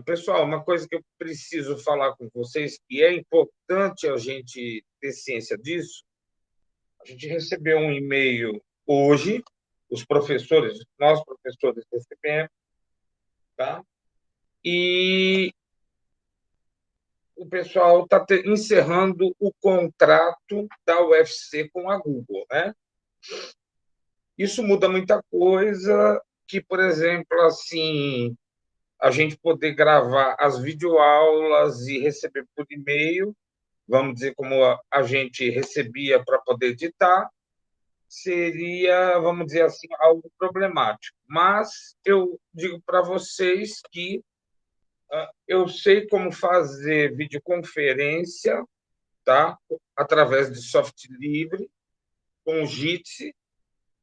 Pessoal, uma coisa que eu preciso falar com vocês, que é importante a gente ter ciência disso, a gente recebeu um e-mail hoje, os professores, nós professores recebemos, tá? E o pessoal está encerrando o contrato da UFC com a Google, né? Isso muda muita coisa, que, por exemplo, assim, a gente poder gravar as videoaulas e receber por e-mail, vamos dizer, como a gente recebia para poder editar, seria, vamos dizer assim, algo problemático. Mas eu digo para vocês que eu sei como fazer videoconferência, tá? Através de software livre, com o Jitsi,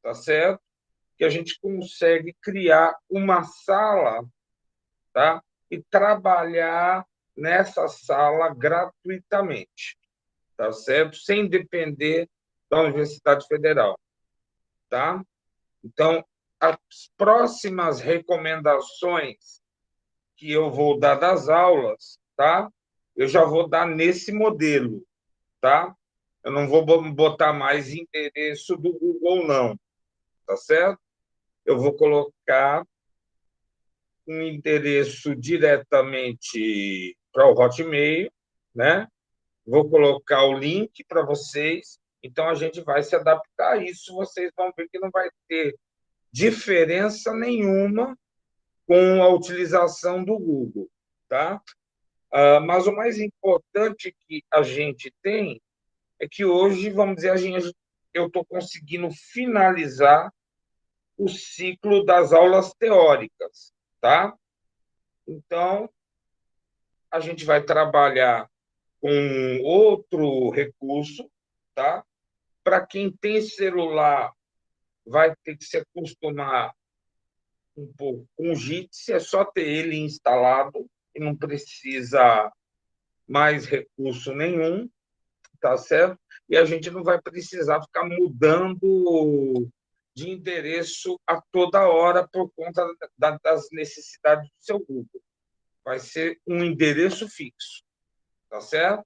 tá certo? Que a gente consegue criar uma sala, tá? E trabalhar nessa sala gratuitamente, tá certo? Sem depender da Universidade Federal, tá? Então, as próximas recomendações que eu vou dar das aulas, tá? Eu já vou dar nesse modelo, tá? Eu não vou botar mais endereço do Google, não, tá certo? Eu vou colocar um endereço diretamente para o Hotmail, né? Vou colocar o link para vocês. Então, a gente vai se adaptar a isso. Vocês vão ver que não vai ter diferença nenhuma com a utilização do Google, tá? Mas o mais importante que a gente tem é que hoje, vamos dizer, eu estou conseguindo finalizar o ciclo das aulas teóricas, tá? Então, a gente vai trabalhar com outro recurso, tá? Para quem tem celular, vai ter que se acostumar um pouco com o Jitsi, é só ter ele instalado e não precisa mais recurso nenhum, tá certo? E a gente não vai precisar ficar mudando de endereço a toda hora por conta das necessidades do seu Google. Vai ser um endereço fixo, tá certo?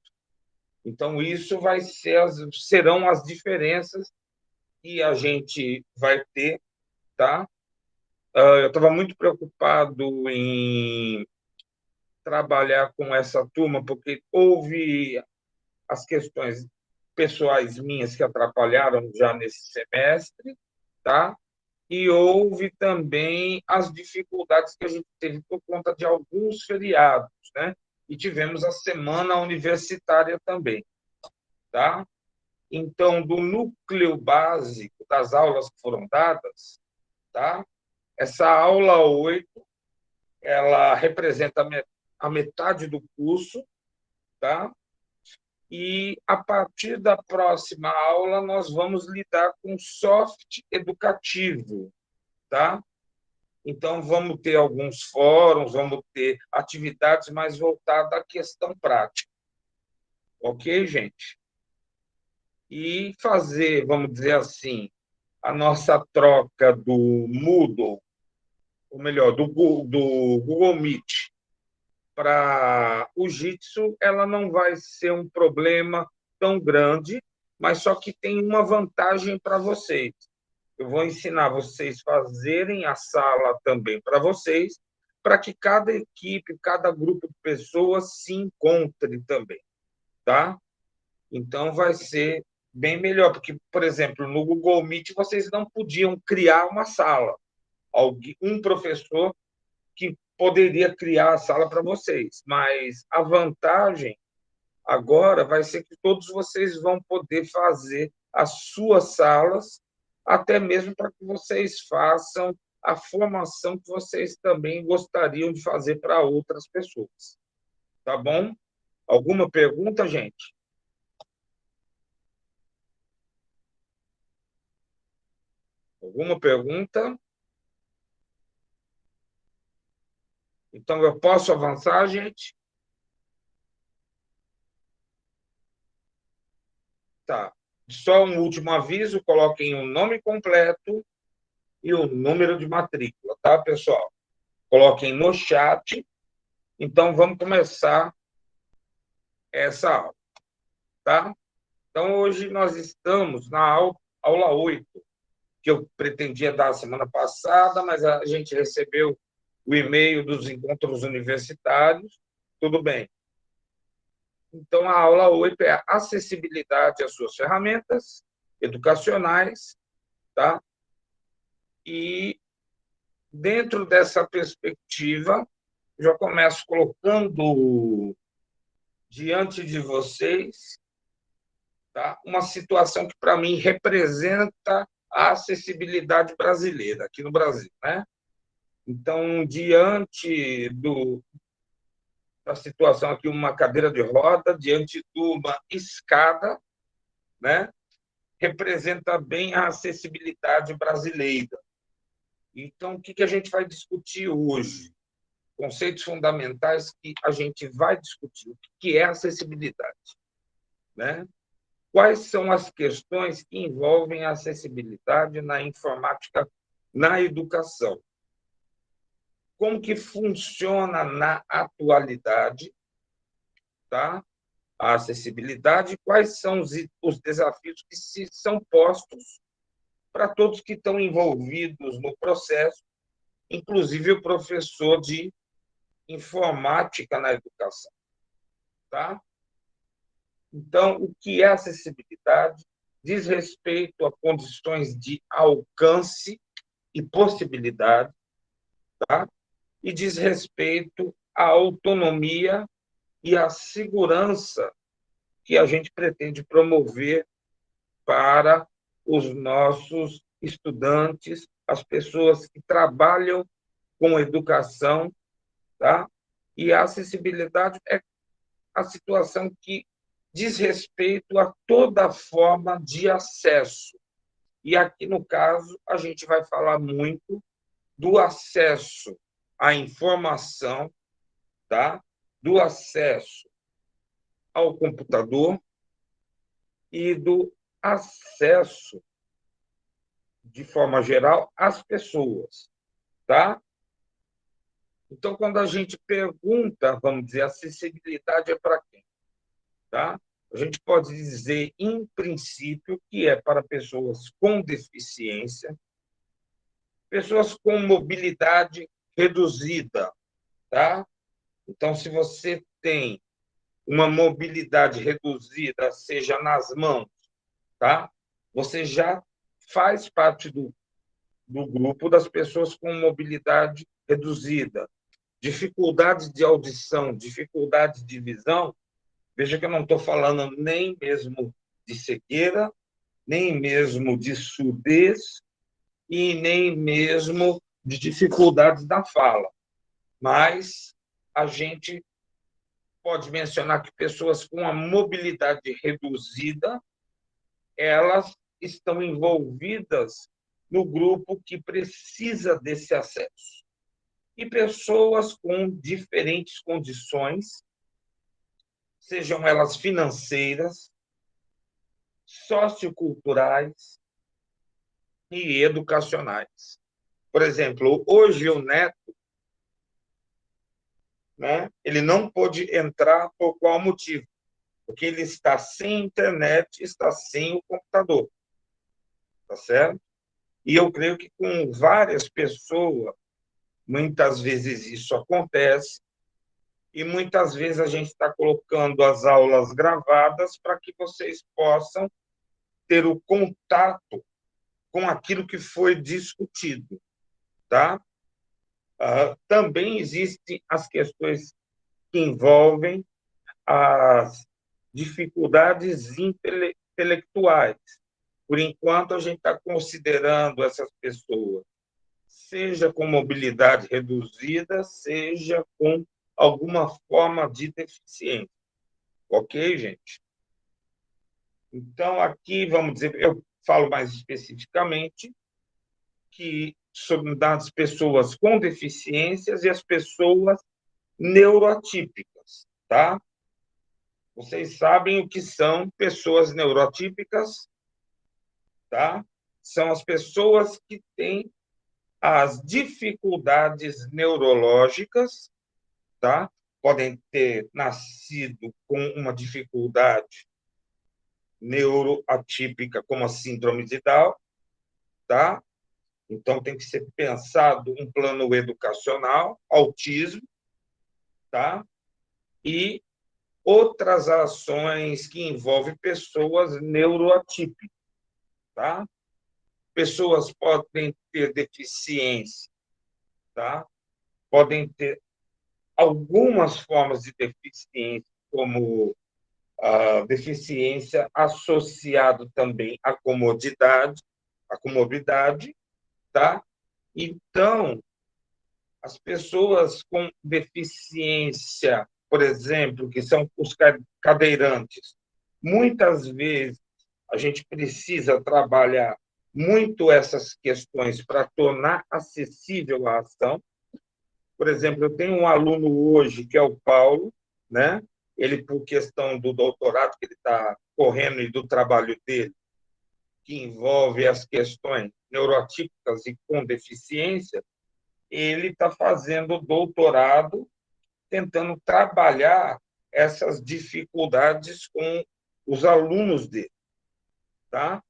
Então, isso serão as diferenças que a gente vai ter, tá? Eu estava muito preocupado em trabalhar com essa turma, porque houve as questões pessoais minhas que atrapalharam já nesse semestre, tá? E houve também as dificuldades que a gente teve por conta de alguns feriados, né? E tivemos a semana universitária também, tá? Então, do núcleo básico das aulas que foram dadas, tá? Essa aula 8, ela representa a metade do curso, tá? E a partir da próxima aula nós vamos lidar com soft educativo, tá? Então vamos ter alguns fóruns, vamos ter atividades mais voltadas à questão prática, ok, gente? E fazer, vamos dizer assim, a nossa troca do Moodle, ou melhor, do Google Meet para o Jitsu, ela não vai ser um problema tão grande, mas só que tem uma vantagem para vocês. Eu vou ensinar vocês a fazerem a sala também para vocês, para que cada equipe, cada grupo de pessoas se encontre também, tá? Então vai ser bem melhor, porque, por exemplo, no Google Meet vocês não podiam criar uma sala. Um professor que poderia criar a sala para vocês, mas a vantagem agora vai ser que todos vocês vão poder fazer as suas salas, até mesmo para que vocês façam a formação que vocês também gostariam de fazer para outras pessoas. Tá bom? Alguma pergunta, gente? Alguma pergunta? Então, eu posso avançar, gente? Tá. Só um último aviso: coloquem o nome completo e o número de matrícula, tá, pessoal? Coloquem no chat, Então, vamos começar essa aula, tá? Então, hoje nós estamos na aula 8, que eu pretendia dar semana passada, mas a gente recebeu o e-mail dos encontros universitários, tudo bem. Então, a aula 8 é acessibilidade às suas ferramentas educacionais, tá? E, dentro dessa perspectiva, já começo colocando diante de vocês, tá, uma situação que, para mim, representa a acessibilidade brasileira, aqui no Brasil, né? Então, diante da situação aqui, uma cadeira de roda, diante de uma escada, né? Representa bem a acessibilidade brasileira. Então, o que a gente vai discutir hoje? Conceitos fundamentais que a gente vai discutir. O que é acessibilidade, né? Quais são as questões que envolvem a acessibilidade na informática, na educação? Como que funciona na atualidade, tá? A acessibilidade, quais são os desafios que são postos para todos que estão envolvidos no processo, inclusive o professor de informática na educação, tá? Então, o que é acessibilidade? Diz respeito a condições de alcance e possibilidade, tá? E diz respeito à autonomia e à segurança que a gente pretende promover para os nossos estudantes, as pessoas que trabalham com educação, tá? E a acessibilidade é a situação que diz respeito a toda forma de acesso. E aqui, no caso, a gente vai falar muito do acesso à informação, tá? Do acesso ao computador e do acesso, de forma geral, às pessoas, tá? Então, quando a gente pergunta, vamos dizer, acessibilidade é para quem? Tá? A gente pode dizer, em princípio, que é para pessoas com deficiência, pessoas com mobilidade reduzida, tá? Então, se você tem uma mobilidade reduzida, seja nas mãos, tá? Você já faz parte do grupo das pessoas com mobilidade reduzida. Dificuldades de audição, dificuldades de visão, veja que eu não estou falando nem mesmo de cegueira, nem mesmo de surdez e nem mesmo de dificuldades da fala. Mas a gente pode mencionar que pessoas com a mobilidade reduzida, elas estão envolvidas no grupo que precisa desse acesso. E pessoas com diferentes condições, sejam elas financeiras, socioculturais e educacionais. Por exemplo, hoje o Neto, né, ele não pôde entrar por qual motivo? Porque ele está sem internet, está sem o computador, tá certo? E eu creio que com várias pessoas, muitas vezes isso acontece, e muitas vezes a gente está colocando as aulas gravadas para que vocês possam ter o contato com aquilo que foi discutido, tá? Também existem as questões que envolvem as dificuldades intelectuais. Por enquanto, a gente está considerando essas pessoas, seja com mobilidade reduzida, seja com alguma forma de deficiência. Ok, gente? Então, aqui, vamos dizer, eu falo mais especificamente que sobre das pessoas com deficiências e as pessoas neuroatípicas, tá? Vocês sabem o que são pessoas neuroatípicas, tá? São as pessoas que têm as dificuldades neurológicas, tá? podem ter nascido com uma dificuldade neuroatípica, como a síndrome de Down, tá? Então, tem que ser pensado um plano educacional, autismo, tá? E outras ações que envolvem pessoas neuroatípicas, tá? Pessoas podem ter deficiência, tá? Podem ter algumas formas de deficiência, como a deficiência associada também à comorbidade, tá? Então, as pessoas com deficiência, por exemplo, que são os cadeirantes, muitas vezes a gente precisa trabalhar muito essas questões para tornar acessível a ação. Por exemplo, eu tenho um aluno hoje, que é o Paulo, né? Ele, por questão do doutorado que ele está correndo e do trabalho dele, que envolve as questões neurotípicas e com deficiência, ele está fazendo doutorado, tentando trabalhar essas dificuldades com os alunos dele, tá?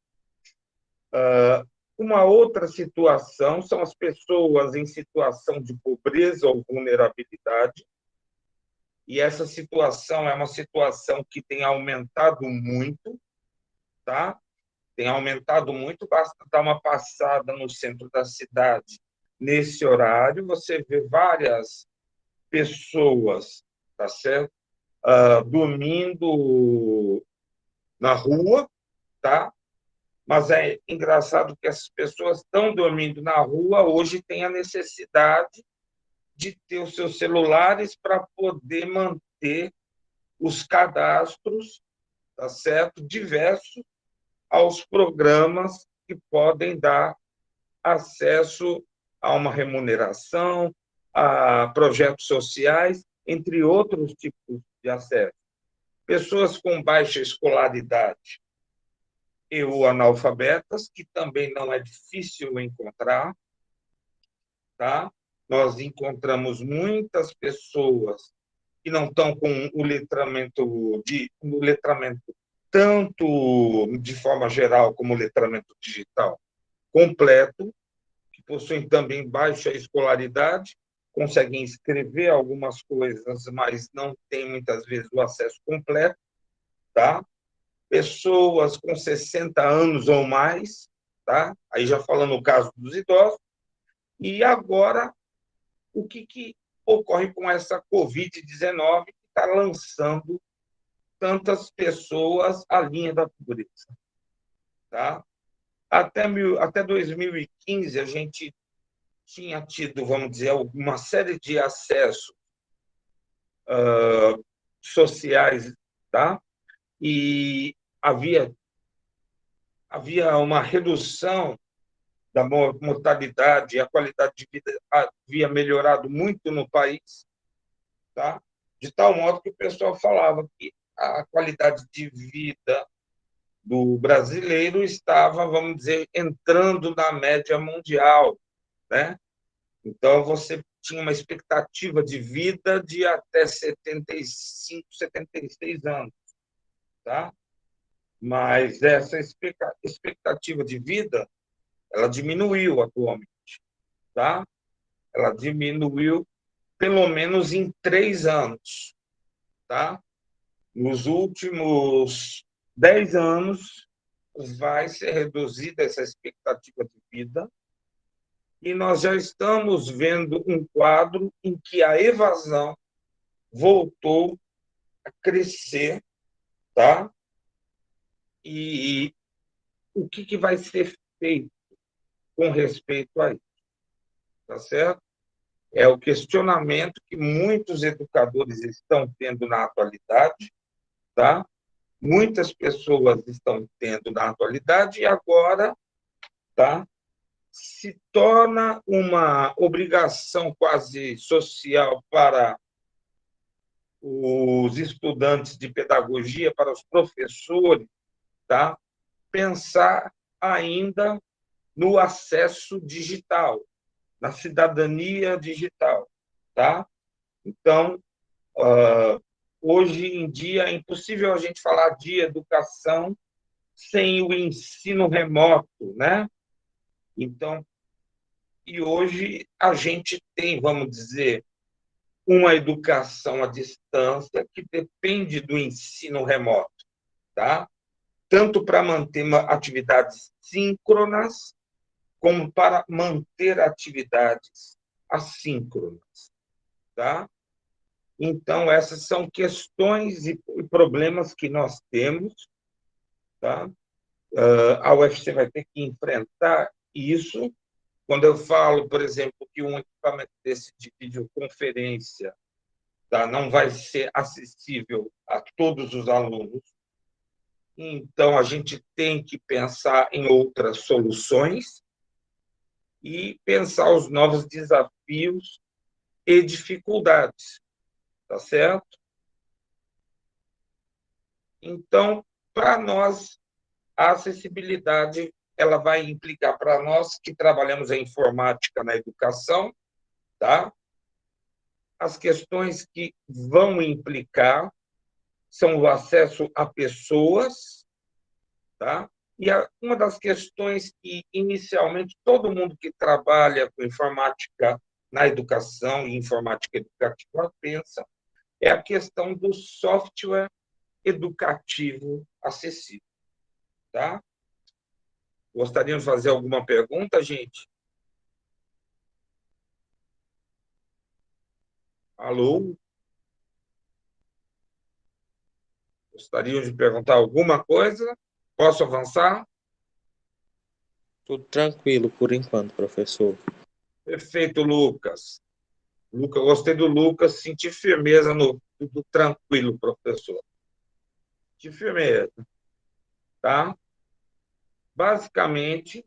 Uma outra situação são as pessoas em situação de pobreza ou vulnerabilidade, e essa situação é uma situação que tem aumentado muito, tá? Tem aumentado muito, basta dar uma passada no centro da cidade nesse horário, você vê várias pessoas, tá certo? Dormindo na rua, tá? Mas é engraçado que essas pessoas estão dormindo na rua, hoje têm a necessidade de ter os seus celulares para poder manter os cadastros, tá certo? Diversos aos programas que podem dar acesso a uma remuneração, a projetos sociais, entre outros tipos de acesso. Pessoas com baixa escolaridade e ou analfabetas, que também não é difícil encontrar, tá? Nós encontramos muitas pessoas que não estão com o letramento tanto de forma geral como o letramento digital completo, que possuem também baixa escolaridade, conseguem escrever algumas coisas, mas não têm muitas vezes o acesso completo, tá? Pessoas com 60 anos ou mais, tá? Aí já falando no caso dos idosos. E agora, o que ocorre com essa Covid-19 que está lançando tantas pessoas à linha da pobreza, tá? Até 2015, a gente tinha tido, vamos dizer, uma série de acessos sociais, tá? E havia uma redução da mortalidade, a qualidade de vida havia melhorado muito no país, tá? De tal modo que o pessoal falava que a qualidade de vida do brasileiro estava, vamos dizer, entrando na média mundial, né? Então, você tinha uma expectativa de vida de até 75, 76 anos, tá? Mas essa expectativa de vida, ela diminuiu atualmente, tá? Ela diminuiu pelo menos em 3 anos, tá? Nos últimos 10 anos, vai ser reduzida essa expectativa de vida, e nós já estamos vendo um quadro em que a evasão voltou a crescer, tá? E o que vai ser feito com respeito a isso, tá certo? É o questionamento que muitos educadores estão tendo na atualidade, tá? Muitas pessoas estão tendo na atualidade e agora, tá? Se torna uma obrigação quase social para os estudantes de pedagogia, para os professores, tá? Pensar ainda no acesso digital, na cidadania digital, tá? Então, Hoje em dia é impossível a gente falar de educação sem o ensino remoto, né? Então, e hoje a gente tem, vamos dizer, uma educação à distância que depende do ensino remoto, tá? Tanto para manter atividades síncronas, como para manter atividades assíncronas, tá? Então, essas são questões e problemas que nós temos, tá? A UFC vai ter que enfrentar isso. Quando eu falo, por exemplo, que um equipamento desse de videoconferência, tá, não vai ser acessível a todos os alunos, então a gente tem que pensar em outras soluções e pensar os novos desafios e dificuldades, tá certo? Então, para nós, a acessibilidade ela vai implicar para nós que trabalhamos a informática na educação, tá? As questões que vão implicar são o acesso a pessoas, tá? E uma das questões que, inicialmente, todo mundo que trabalha com informática na educação e informática educativa pensa é a questão do software educativo acessível, tá? Gostariam de fazer alguma pergunta, gente? Alô? Gostariam de perguntar alguma coisa? Posso avançar? Tudo tranquilo por enquanto, professor. Perfeito, Lucas. Lucas, gostei do Lucas, senti firmeza no tudo tranquilo, professor. De firmeza, tá? Basicamente,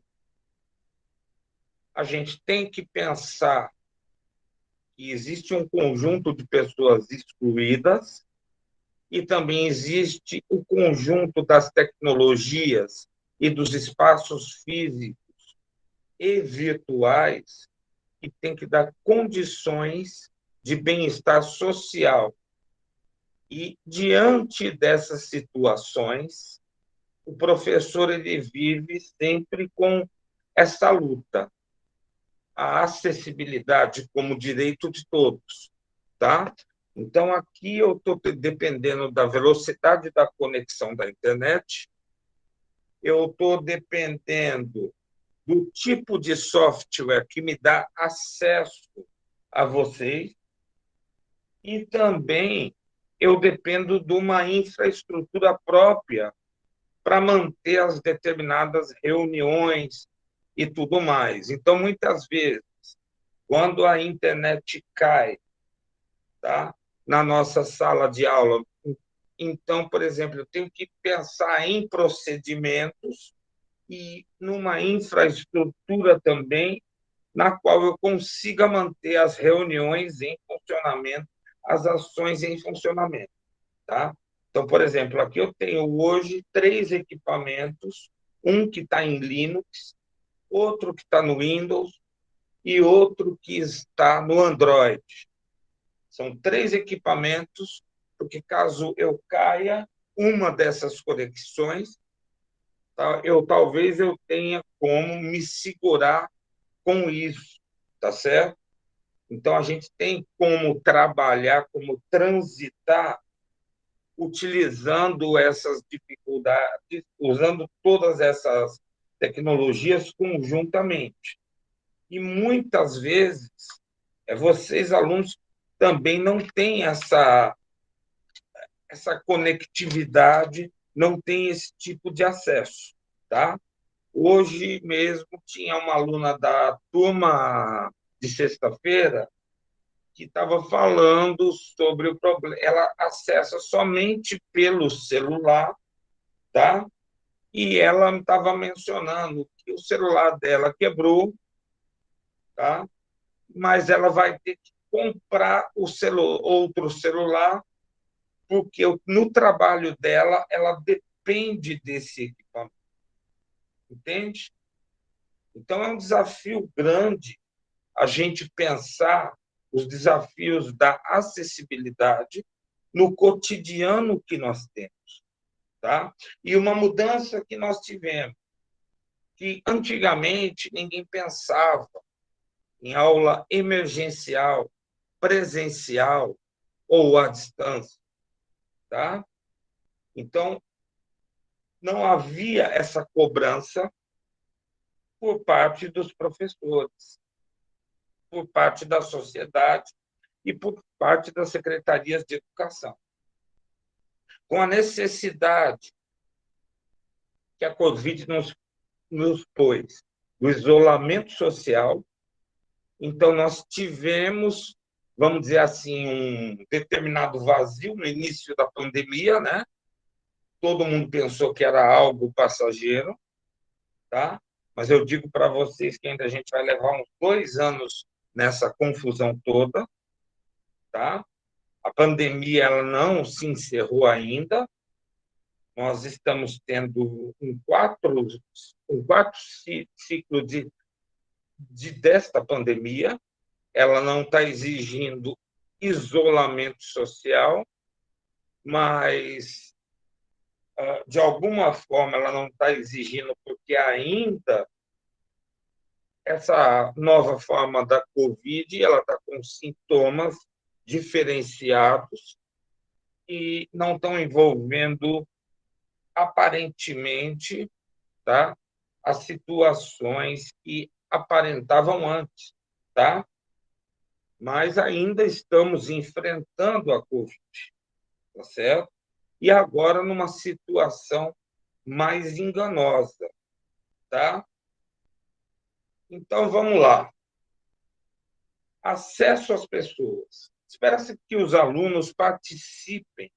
a gente tem que pensar que existe um conjunto de pessoas excluídas e também existe o conjunto das tecnologias e dos espaços físicos e virtuais que tem que dar condições de bem-estar social. E, diante dessas situações, o professor ele vive sempre com essa luta, a acessibilidade como direito de todos, tá? Então, aqui eu estou dependendo da velocidade da conexão da internet, eu estou dependendo do tipo de software que me dá acesso a vocês e também eu dependo de uma infraestrutura própria para manter as determinadas reuniões e tudo mais. Então, muitas vezes, quando a internet cai, tá, na nossa sala de aula, então, por exemplo, eu tenho que pensar em procedimentos e numa infraestrutura também na qual eu consiga manter as reuniões em funcionamento, as ações em funcionamento, tá? Então, por exemplo, aqui eu tenho hoje 3 equipamentos, um que está em Linux, outro que está no Windows e outro que está no Android. São 3 equipamentos, porque caso eu caia uma dessas conexões, tá, talvez eu tenha como me segurar com isso, tá certo? Então, a gente tem como trabalhar, como transitar, utilizando essas dificuldades, usando todas essas tecnologias conjuntamente. E muitas vezes, vocês, alunos, também não têm essa conectividade, não têm esse tipo de acesso, tá? Hoje mesmo tinha uma aluna da turma de sexta-feira que estava falando sobre o problema. Ela acessa somente pelo celular, tá? E ela estava mencionando que o celular dela quebrou, tá? Mas ela vai ter que comprar outro celular, porque no trabalho dela ela depende desse equipamento, entende? Então é um desafio grande a gente pensar os desafios da acessibilidade no cotidiano que nós temos, tá? E uma mudança que nós tivemos, que antigamente ninguém pensava em aula emergencial, presencial ou à distância, tá? Então, não havia essa cobrança por parte dos professores, por parte da sociedade e por parte das secretarias de educação. Com a necessidade que a Covid nos pôs do isolamento social, então nós tivemos, vamos dizer assim, um determinado vazio no início da pandemia, né? Todo mundo pensou que era algo passageiro, tá? Mas eu digo para vocês que ainda a gente vai levar uns 2 anos nessa confusão toda, tá? A pandemia ela não se encerrou ainda. Nós estamos tendo um quarto ciclo desta pandemia. Ela não está exigindo isolamento social, mas, de alguma forma, ela não está exigindo, porque ainda essa nova forma da Covid ela está com sintomas diferenciados e não estão envolvendo, aparentemente, tá, as situações que aparentavam antes, tá? Mas ainda estamos enfrentando a Covid, tá certo? E agora numa situação mais enganosa, tá? Então, vamos lá. Acesso às pessoas. Espera-se que os alunos participem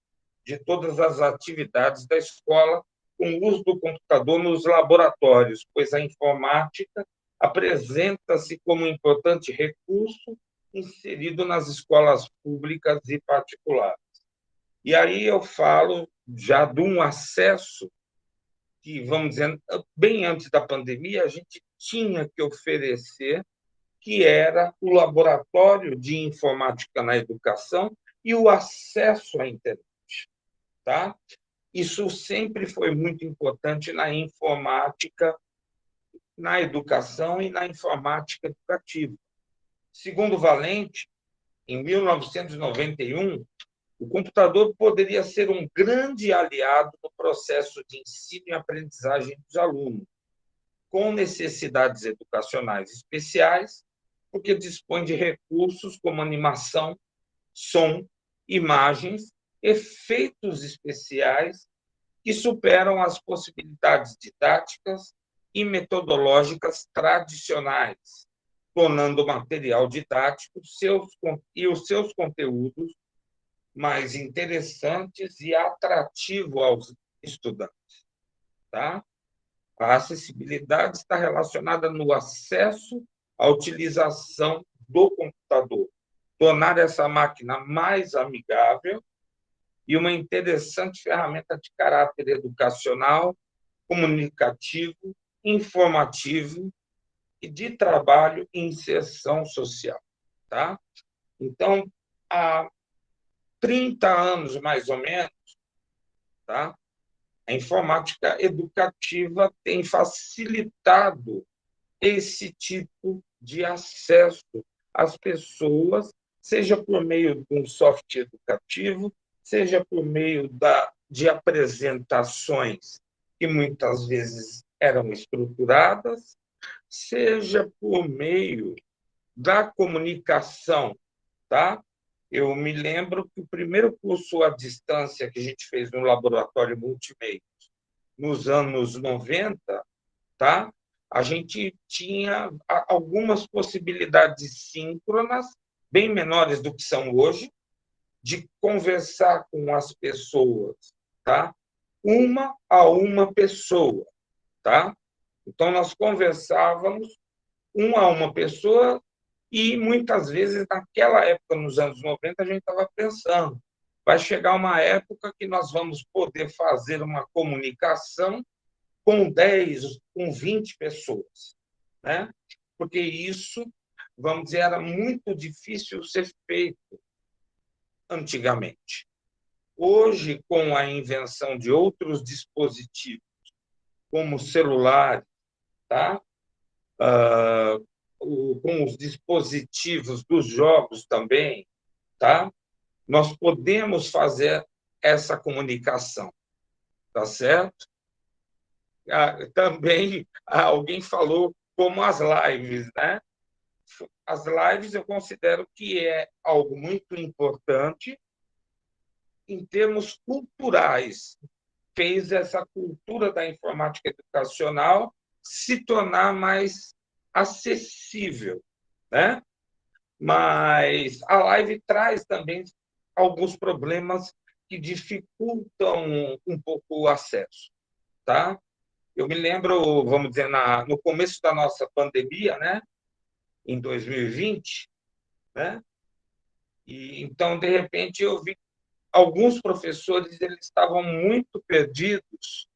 de todas as atividades da escola com o uso do computador nos laboratórios, pois a informática apresenta-se como um importante recurso inserido nas escolas públicas e particulares. E aí eu falo já de um acesso que, vamos dizer, bem antes da pandemia, a gente tinha que oferecer, que era o laboratório de informática na educação e o acesso à internet, tá? Isso sempre foi muito importante na informática, na educação e na informática educativa. Segundo Valente, em 1991, o computador poderia ser um grande aliado no processo de ensino e aprendizagem dos alunos, com necessidades educacionais especiais, porque dispõe de recursos como animação, som, imagens, efeitos especiais que superam as possibilidades didáticas e metodológicas tradicionais, tornando o material didático e os seus conteúdos mais interessantes e atrativos aos estudantes, tá? A acessibilidade está relacionada no acesso à utilização do computador, tornar essa máquina mais amigável e uma interessante ferramenta de caráter educacional, comunicativo, informativo e de trabalho e inserção social, tá? Então, há 30 anos, mais ou menos, tá? A informática educativa tem facilitado esse tipo de acesso às pessoas, seja por meio de um software educativo, seja por meio de apresentações que muitas vezes eram estruturadas, seja por meio da comunicação, tá? Eu me lembro que o primeiro curso à distância que a gente fez no laboratório multimedia, nos anos 90, tá? A gente tinha algumas possibilidades síncronas, bem menores do que são hoje, de conversar com as pessoas, tá? Uma a uma pessoa, tá? Então, nós conversávamos a uma pessoa e, muitas vezes, naquela época, nos anos 90, a gente estava pensando, vai chegar uma época que nós vamos poder fazer uma comunicação com 10, com 20 pessoas, né? Porque isso vamos dizer, era muito difícil ser feito antigamente. Hoje, com a invenção de outros dispositivos, como celular, tá? Com os dispositivos dos jogos também, tá? Nós podemos fazer essa comunicação, tá certo? Também alguém falou como as lives, né? As lives eu considero que é algo muito importante em termos culturais. Fez essa cultura da informática educacional se tornar mais acessível, né? Mas a live traz também alguns problemas que dificultam um pouco o acesso, tá? Eu me lembro, vamos dizer, no começo da nossa pandemia, né, em 2020, né? E então, de repente, eu vi alguns professores, eles estavam muito perdidos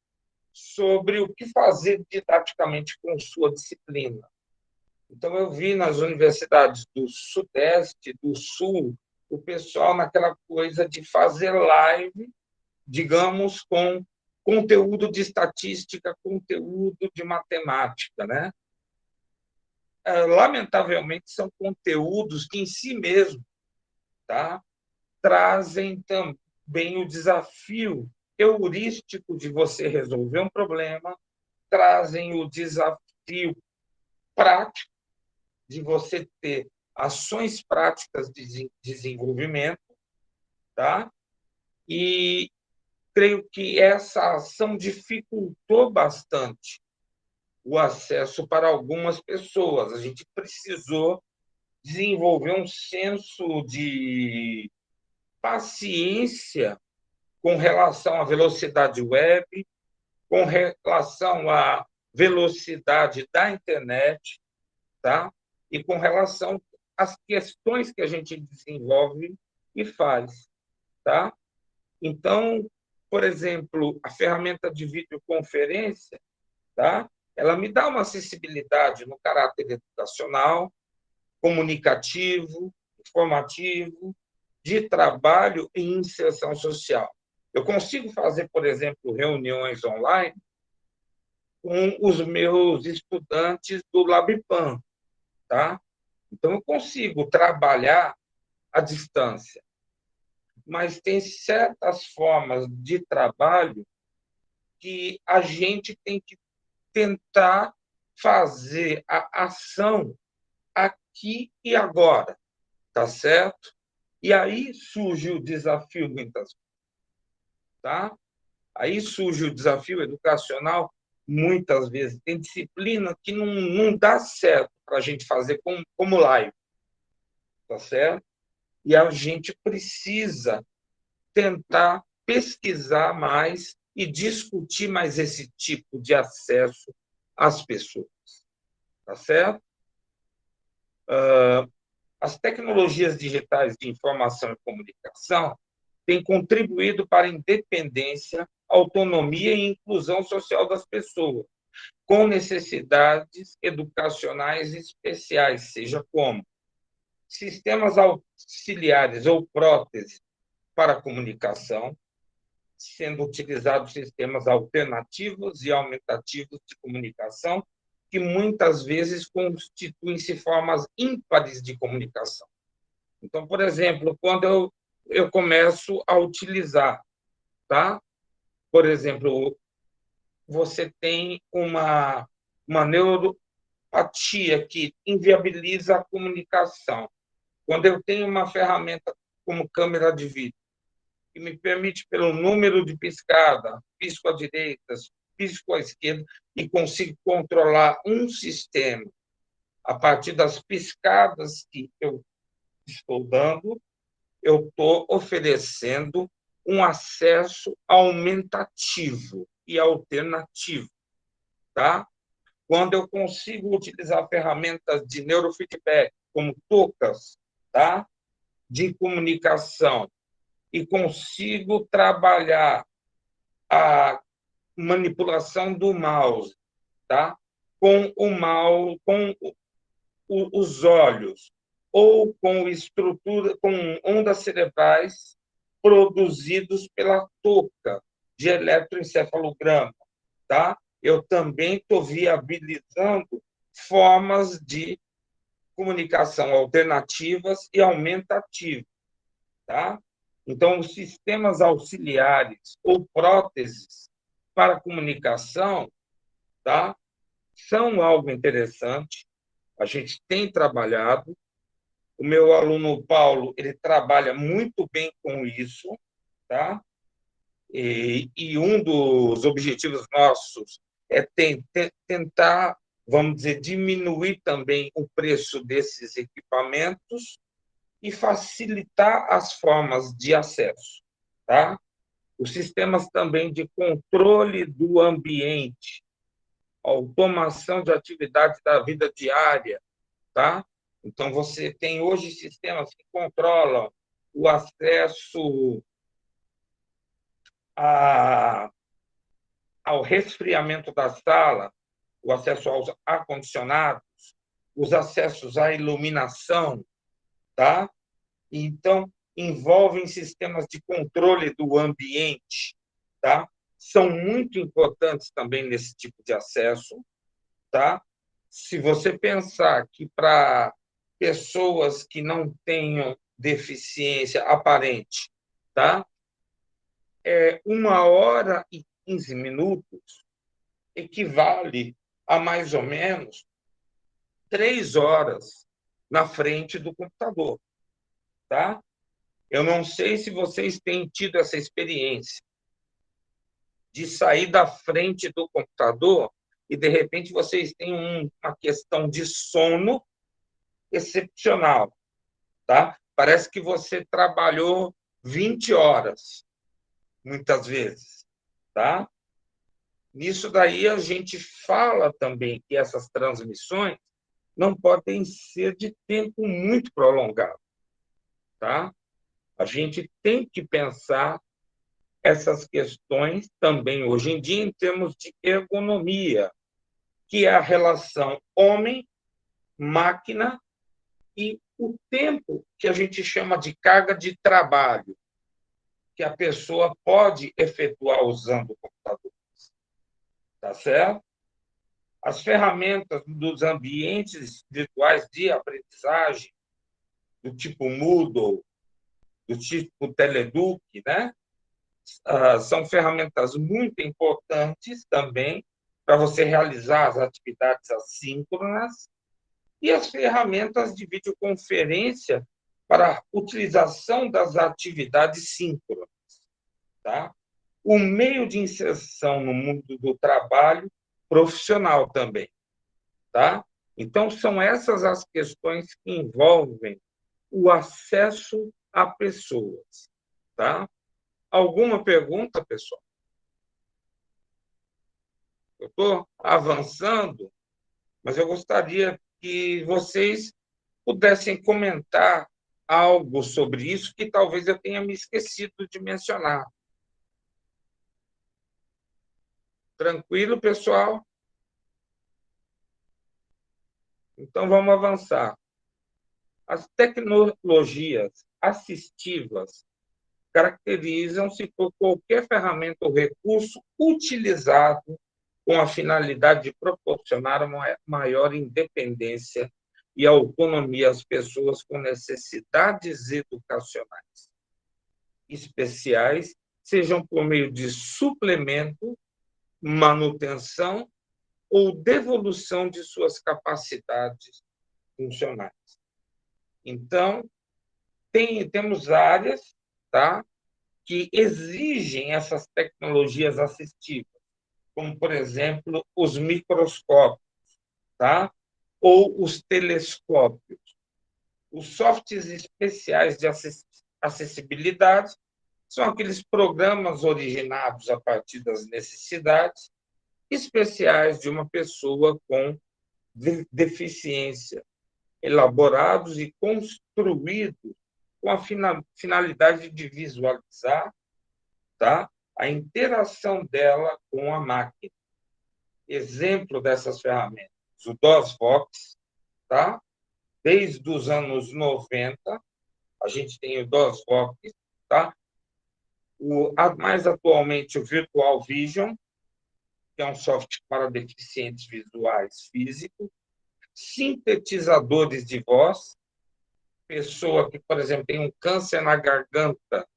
sobre o que fazer didaticamente com sua disciplina. Então, eu vi nas universidades do Sudeste, do Sul, o pessoal naquela coisa de fazer live, digamos, com conteúdo de estatística, conteúdo de matemática, né? Lamentavelmente, são conteúdos que, em si mesmo, tá? Trazem também o desafio heurístico de você resolver um problema, trazem o desafio prático de você ter ações práticas de desenvolvimento, tá? E creio que essa ação dificultou bastante o acesso para algumas pessoas. A gente precisou desenvolver um senso de paciência com relação à velocidade web, com relação à velocidade da internet, tá? E com relação às questões que a gente desenvolve e faz, tá? Então, por exemplo, a ferramenta de videoconferência, tá? Ela me dá uma acessibilidade no caráter educacional, comunicativo, informativo, de trabalho e inserção social. Eu consigo fazer, por exemplo, reuniões online com os meus estudantes do LabPAN, tá? Então, eu consigo trabalhar à distância, mas tem certas formas de trabalho que a gente tem que tentar fazer a ação aqui e agora, tá certo? E aí surge o desafio, muitas vezes, tá? Aí surge o desafio educacional, muitas vezes. Tem disciplina que não dá certo para a gente fazer como live, tá certo? E a gente precisa tentar pesquisar mais e discutir mais esse tipo de acesso às pessoas, tá certo? As tecnologias digitais de informação e comunicação têm contribuído para a independência, autonomia e inclusão social das pessoas, com necessidades educacionais especiais, seja como sistemas auxiliares ou próteses para a comunicação, sendo utilizados sistemas alternativos e aumentativos de comunicação, que muitas vezes constituem-se formas ímpares de comunicação. Então, por exemplo, quando eu começo a utilizar, tá? Por exemplo, você tem uma neuropatia que inviabiliza a comunicação. Quando eu tenho uma ferramenta como câmera de vídeo, que me permite, pelo número de piscada, pisco à direita, pisco à esquerda, e consigo controlar um sistema a partir das piscadas que eu estou dando, eu estou oferecendo um acesso aumentativo e alternativo, tá? Quando eu consigo utilizar ferramentas de neurofeedback, como TOCAS, tá? De comunicação, e consigo trabalhar a manipulação do mouse, tá? Com os olhos, ou com ondas cerebrais produzidos pela touca de eletroencefalograma, tá? Eu também estou viabilizando formas de comunicação alternativas e aumentativas, tá? Então, os sistemas auxiliares ou próteses para comunicação, tá? São algo interessante. A gente tem trabalhado. O meu aluno Paulo, ele trabalha muito bem com isso, tá? E um dos objetivos nossos é tentar, vamos dizer, diminuir também o preço desses equipamentos e facilitar as formas de acesso, tá? Os sistemas também de controle do ambiente, automação de atividades da vida diária, tá? Então, você tem hoje sistemas que controlam o acesso a, ao resfriamento da sala, o acesso aos ar-condicionados, os acessos à iluminação, tá? Então, envolvem sistemas de controle do ambiente, tá? São muito importantes também nesse tipo de acesso, tá? Se você pensar que para pessoas que não tenham deficiência aparente, tá? 1 hora e 15 minutos equivale a mais ou menos 3 horas na frente do computador, tá? Eu não sei se vocês têm tido essa experiência de sair da frente do computador e, de repente, vocês têm uma questão de sono excepcional, tá? Parece que você trabalhou 20 horas, muitas vezes, tá? Nisso daí a gente fala também que essas transmissões não podem ser de tempo muito prolongado, tá? A gente tem que pensar essas questões também hoje em dia em termos de ergonomia, que é a relação homem-máquina e o tempo que a gente chama de carga de trabalho, que a pessoa pode efetuar usando o computador, tá certo? As ferramentas dos ambientes virtuais de aprendizagem, do tipo Moodle, do tipo Teleduc, né? São ferramentas muito importantes também para você realizar as atividades assíncronas e as ferramentas de videoconferência para a utilização das atividades síncronas, tá? O meio de inserção no mundo do trabalho profissional também, tá? Então, são essas as questões que envolvem o acesso a pessoas, tá? Alguma pergunta, pessoal? Eu estou avançando, mas eu gostaria que vocês pudessem comentar algo sobre isso que talvez eu tenha me esquecido de mencionar. Tranquilo, pessoal? Então, vamos avançar. As tecnologias assistivas caracterizam-se por qualquer ferramenta ou recurso utilizado com a finalidade de proporcionar uma maior independência e autonomia às pessoas com necessidades educacionais especiais, sejam por meio de suplemento, manutenção ou devolução de suas capacidades funcionais. Então, temos áreas, tá, que exigem essas tecnologias assistivas, como, por exemplo, os microscópios, tá? Ou os telescópios. Os softwares especiais de acessibilidade são aqueles programas originados a partir das necessidades especiais de uma pessoa com deficiência, elaborados e construídos com a finalidade de visualizar, tá, a interação dela com a máquina. Exemplo dessas ferramentas, o DOSVox, tá? desde os anos 90, a gente tem o DOSVOX, tá? Mais atualmente o Virtual Vision, que é um software para deficientes visuais físicos, sintetizadores de voz, pessoa que, por exemplo, tem um câncer na garganta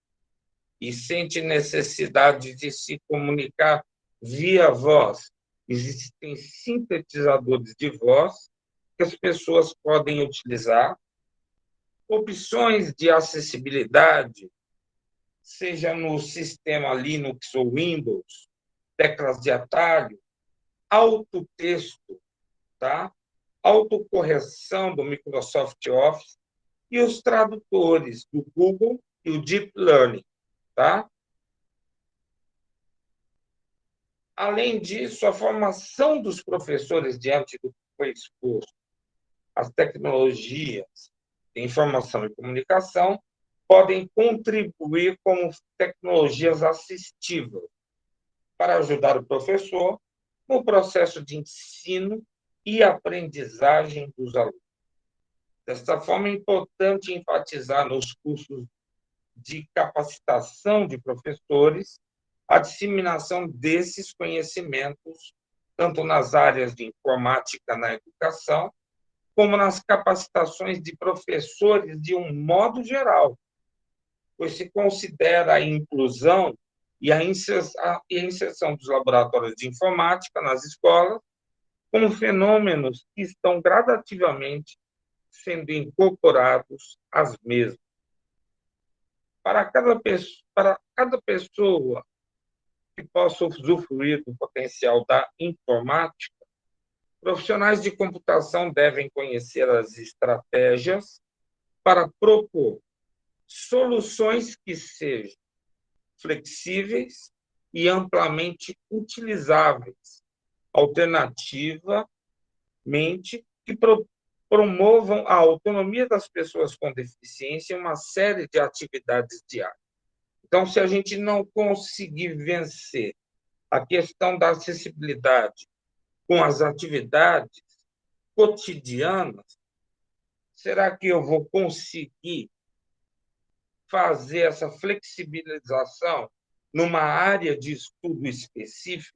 e sente necessidade de se comunicar via voz. Existem sintetizadores de voz que as pessoas podem utilizar, opções de acessibilidade, seja no sistema Linux ou Windows, teclas de atalho, autotexto, tá? Autocorreção do Microsoft Office e os tradutores do Google e o Deep Learning, tá? Além disso, a formação dos professores diante do que foi exposto, as tecnologias de informação e comunicação podem contribuir como tecnologias assistivas para ajudar o professor no processo de ensino e aprendizagem dos alunos. Desta forma, é importante enfatizar nos cursos de capacitação de professores a disseminação desses conhecimentos, tanto nas áreas de informática na educação, como nas capacitações de professores de um modo geral, pois se considera a inclusão e a inserção dos laboratórios de informática nas escolas como fenômenos que estão gradativamente sendo incorporados às mesmas. Para cada pessoa que possa usufruir do potencial da informática, profissionais de computação devem conhecer as estratégias para propor soluções que sejam flexíveis e amplamente utilizáveis, alternativamente que promovam a autonomia das pessoas com deficiência em uma série de atividades diárias. Então, se a gente não conseguir vencer a questão da acessibilidade com as atividades cotidianas, será que eu vou conseguir fazer essa flexibilização numa área de estudo específica,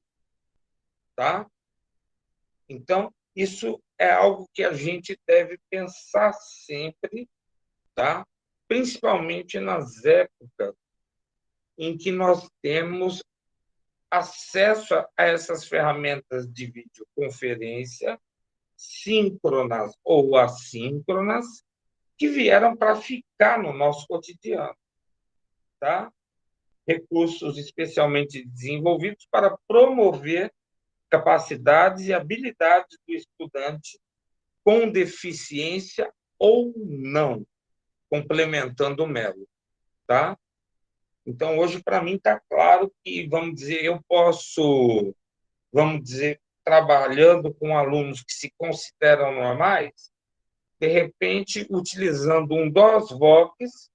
tá? Então, isso é algo que a gente deve pensar sempre, tá? Principalmente nas épocas em que nós temos acesso a essas ferramentas de videoconferência, síncronas ou assíncronas, que vieram para ficar no nosso cotidiano, tá? Recursos especialmente desenvolvidos para promover capacidades e habilidades do estudante com deficiência ou não, complementando o Melo, tá? Então, hoje, para mim, está claro que, vamos dizer, eu posso, vamos dizer, trabalhando com alunos que se consideram normais, de repente, utilizando um DOSVOX,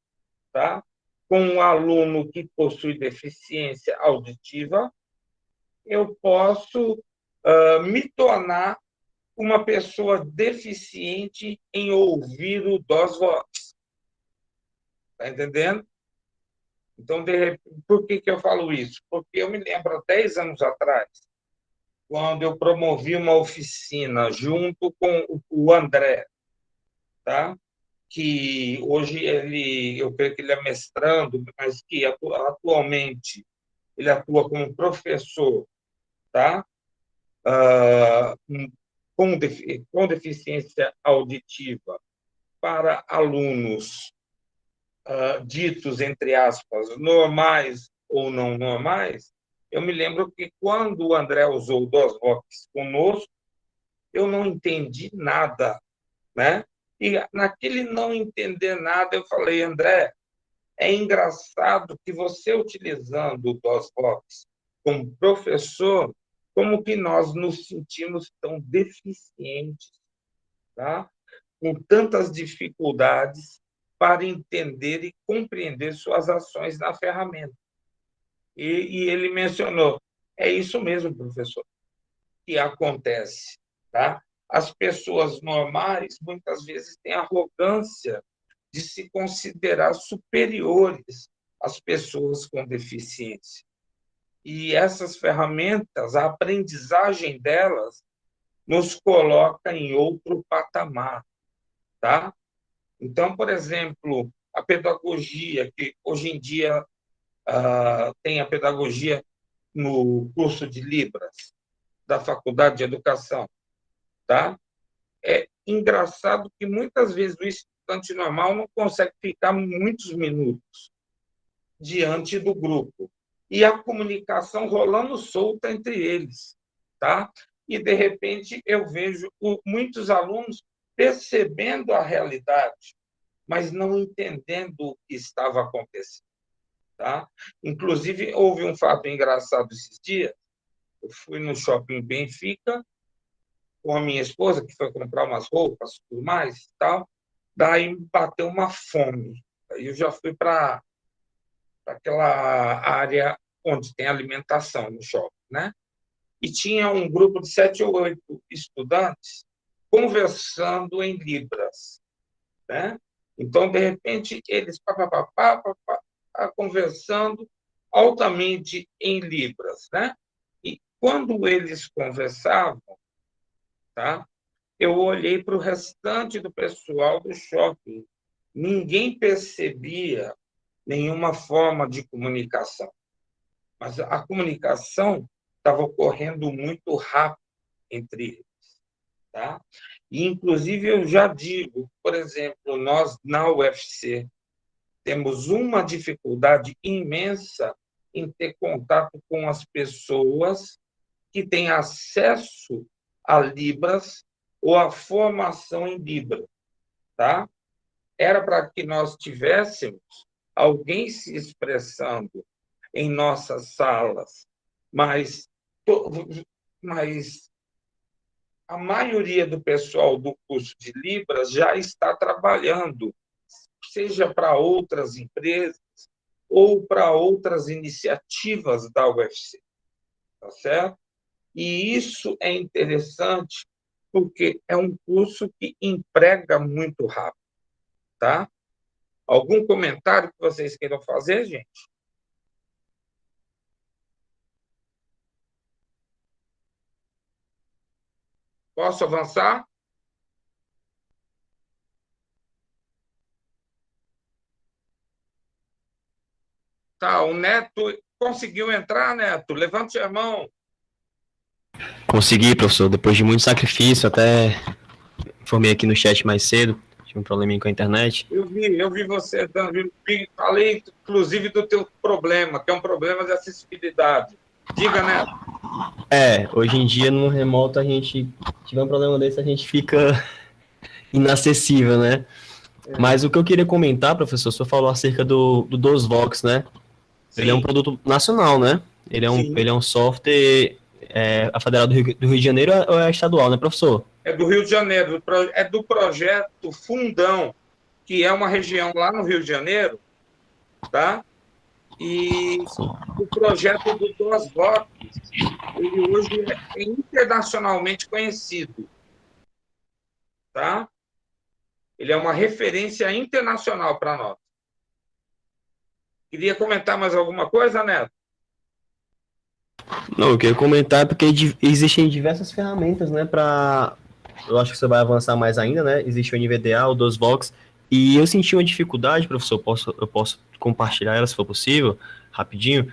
tá? Com um aluno que possui deficiência auditiva, eu posso me tornar uma pessoa deficiente em ouvir o DOSVOX. Está entendendo? Então, por que eu falo isso? Porque eu me lembro, há 10 anos atrás, quando eu promovi uma oficina junto com o André, tá? Que hoje eu creio que ele é mestrando, mas que atualmente ele atua como professor, tá? Com deficiência auditiva para alunos ditos, entre aspas, normais ou não normais. Eu me lembro que quando o André usou o DOSVOX conosco, eu não entendi nada, né? E naquele não entender nada, eu falei, André, é engraçado que você utilizando o DOSVOX como professor, como que nós nos sentimos tão deficientes, tá? Com tantas dificuldades para entender e compreender suas ações na ferramenta. E ele mencionou, é isso mesmo, professor, que acontece, tá? as pessoas normais, muitas vezes, têm arrogância de se considerar superiores às pessoas com deficiência. E essas ferramentas, a aprendizagem delas, nos coloca em outro patamar, tá? Então, por exemplo, a pedagogia, que hoje em dia tem a pedagogia no curso de Libras da Faculdade de Educação, tá? É engraçado que muitas vezes o estudante normal não consegue ficar muitos minutos diante do grupo e a comunicação rolando solta entre eles, tá? E de repente eu vejo muitos alunos percebendo a realidade, mas não entendendo o que estava acontecendo, tá? Inclusive houve um fato engraçado esses dias. Eu fui no shopping Benfica com a minha esposa, que foi comprar umas roupas, tudo mais, tal. Daí bateu uma fome. Aí eu já fui para aquela área onde tem alimentação no shopping, né? E tinha um grupo de 7 ou 8 estudantes conversando em libras, né? Então, de repente, eles conversando altamente em libras, né? E quando eles conversavam, tá? Eu olhei para o restante do pessoal do shopping. Ninguém percebia nenhuma forma de comunicação. Mas a comunicação estava ocorrendo muito rápido entre eles. Tá? E, inclusive, eu já digo, por exemplo, nós, na UFC, temos uma dificuldade imensa em ter contato com as pessoas que têm acesso a Libras ou a formação em Libras. Tá? Era para que nós tivéssemos alguém se expressando em nossas salas, mas a maioria do pessoal do curso de Libras já está trabalhando, seja para outras empresas ou para outras iniciativas da UFC, tá certo? E isso é interessante porque é um curso que emprega muito rápido, tá? Algum comentário que vocês queiram fazer, gente? Posso avançar? Tá, o Neto conseguiu entrar, Neto? Levante a mão. Consegui, professor, depois de muito sacrifício, até informei aqui no chat mais cedo, tive um probleminha com a internet. Eu vi você dando, falei inclusive do teu problema, que é um problema de acessibilidade. Diga, Neto. Hoje em dia no remoto a gente tiver um problema desse, a gente fica inacessível, né? Mas o que eu queria comentar, professor, o senhor falou acerca do DOSVox, né? Sim. Ele é um produto nacional, né? Ele é um software a Federal do Rio de Janeiro ou é estadual, né, professor? É do Rio de Janeiro, é do projeto Fundão, que é uma região lá no Rio de Janeiro, tá? E o projeto do DOSVox, ele hoje é internacionalmente conhecido, tá? Ele é uma referência internacional para nós. Queria comentar mais alguma coisa, Neto? Não, eu queria comentar porque existem diversas ferramentas, né, eu acho que você vai avançar mais ainda, né, existe o NVDA, o DOSVox, e eu senti uma dificuldade, professor, eu posso compartilhar ela se for possível, rapidinho,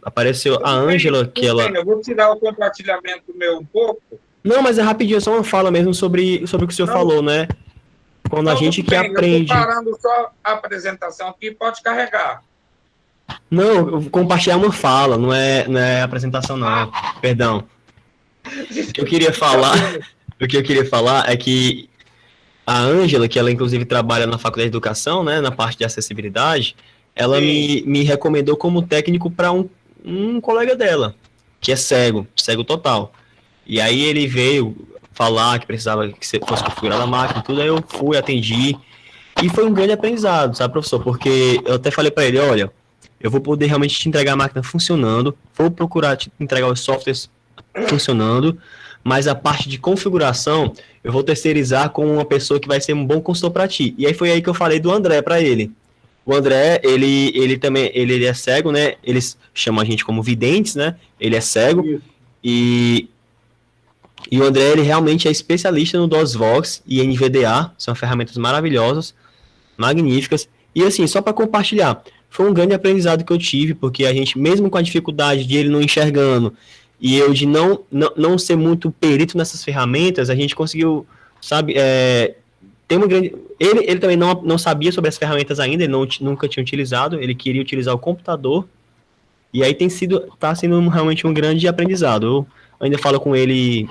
apareceu a Ângela, que ela... Eu vou tirar o compartilhamento meu um pouco. Não, mas é rapidinho, é só uma fala mesmo sobre o que o senhor falou, né, quando a gente que aprende... Eu estou parando só a apresentação aqui, pode carregar. Não, compartilhar uma fala, não é apresentação, não. Perdão. O que eu queria falar é que a Ângela, que ela inclusive trabalha na Faculdade de Educação, né, na parte de acessibilidade, ela me recomendou como técnico para um colega dela, que é cego total. E aí ele veio falar que precisava que fosse configurada a máquina e tudo, aí eu fui, atendi, e foi um grande aprendizado, sabe, professor? Porque eu até falei para ele, olha, eu vou poder realmente te entregar a máquina funcionando, vou procurar te entregar os softwares funcionando, mas a parte de configuração eu vou terceirizar com uma pessoa que vai ser um bom consultor para ti. E aí foi aí que eu falei do André para ele. O André, ele também, ele é cego, né? Eles chamam a gente como videntes, né? Ele é cego e o André, ele realmente é especialista no DOSVox e NVDA, são ferramentas maravilhosas, magníficas. E assim, só para compartilhar, foi um grande aprendizado que eu tive, porque a gente, mesmo com a dificuldade de ele não enxergando e eu de não ser muito perito nessas ferramentas, a gente conseguiu, sabe, tem uma grande. Ele também não sabia sobre as ferramentas ainda, ele nunca tinha utilizado, ele queria utilizar o computador, e aí tá sendo realmente um grande aprendizado. Eu ainda falo com ele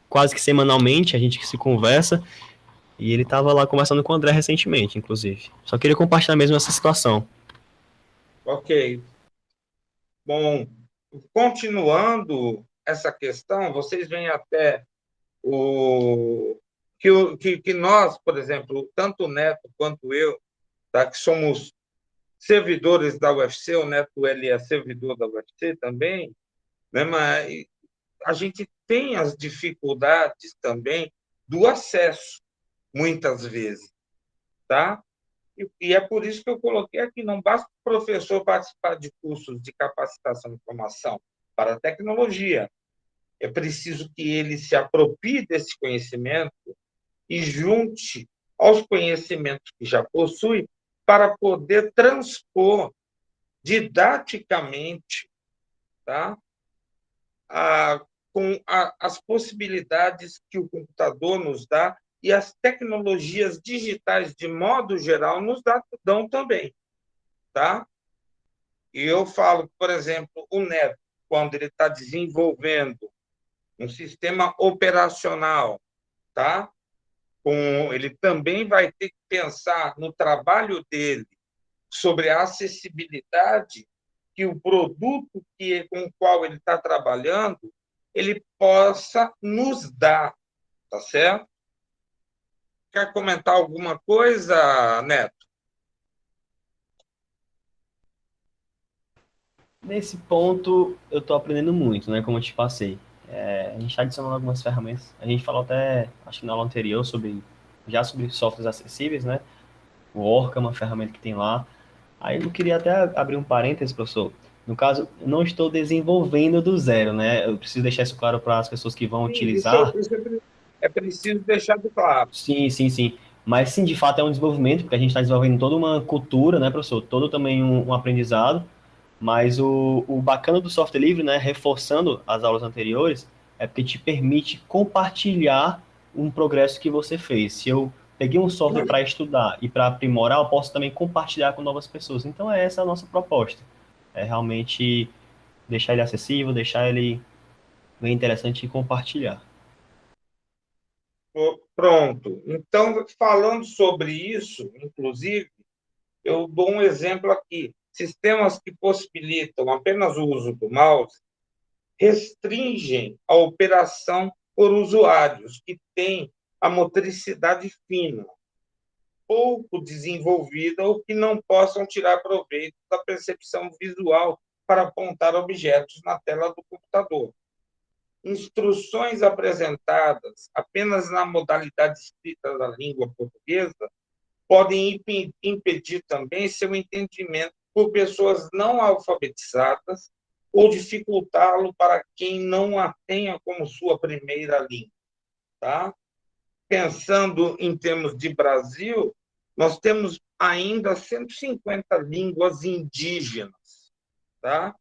quase que semanalmente, a gente se conversa, e ele estava lá conversando com o André recentemente, inclusive. Só queria compartilhar mesmo essa situação. Ok. Bom, continuando essa questão, vocês veem até que nós, por exemplo, tanto o Neto quanto eu, tá, que somos servidores da UFC, o Neto ele é servidor da UFC também, né, mas a gente tem as dificuldades também do acesso, muitas vezes, tá? E é por isso que eu coloquei aqui, não basta o professor participar de cursos de capacitação e formação para a tecnologia, é preciso que ele se aproprie desse conhecimento e junte aos conhecimentos que já possui para poder transpor didaticamente, tá? As possibilidades que o computador nos dá e as tecnologias digitais, de modo geral, dão também. Tá? E eu falo, por exemplo, o Neto, quando ele está desenvolvendo um sistema operacional, tá? Ele também vai ter que pensar no trabalho dele sobre a acessibilidade que o produto com o qual ele está trabalhando ele possa nos dar, tá certo? Quer comentar alguma coisa, Neto? Nesse ponto, eu estou aprendendo muito, né? Como eu te passei. A gente está adicionando algumas ferramentas. A gente falou até, acho que na aula anterior, sobre softwares acessíveis, né? O Orca é uma ferramenta que tem lá. Aí eu queria até abrir um parênteses, professor. No caso, eu não estou desenvolvendo do zero, né? Eu preciso deixar isso claro para as pessoas que vão Sim, utilizar. é preciso deixar de claro. Sim, sim, sim. Mas sim, de fato é um desenvolvimento, porque a gente está desenvolvendo toda uma cultura, né, professor? Todo também um aprendizado. Mas o bacana do software livre, né, reforçando as aulas anteriores, é porque te permite compartilhar um progresso que você fez. Se eu peguei um software para estudar e para aprimorar, eu posso também compartilhar com novas pessoas. Então, essa a nossa proposta. É realmente deixar ele acessível, deixar ele bem interessante e compartilhar. Pronto. Então, falando sobre isso, inclusive, eu dou um exemplo aqui. Sistemas que possibilitam apenas o uso do mouse restringem a operação por usuários que têm a motricidade fina, pouco desenvolvida ou que não possam tirar proveito da percepção visual para apontar objetos na tela do computador. Instruções apresentadas apenas na modalidade escrita da língua portuguesa podem impedir também seu entendimento por pessoas não alfabetizadas ou dificultá-lo para quem não a tenha como sua primeira língua. Tá? Pensando em termos de Brasil, nós temos ainda 150 línguas indígenas. Tá?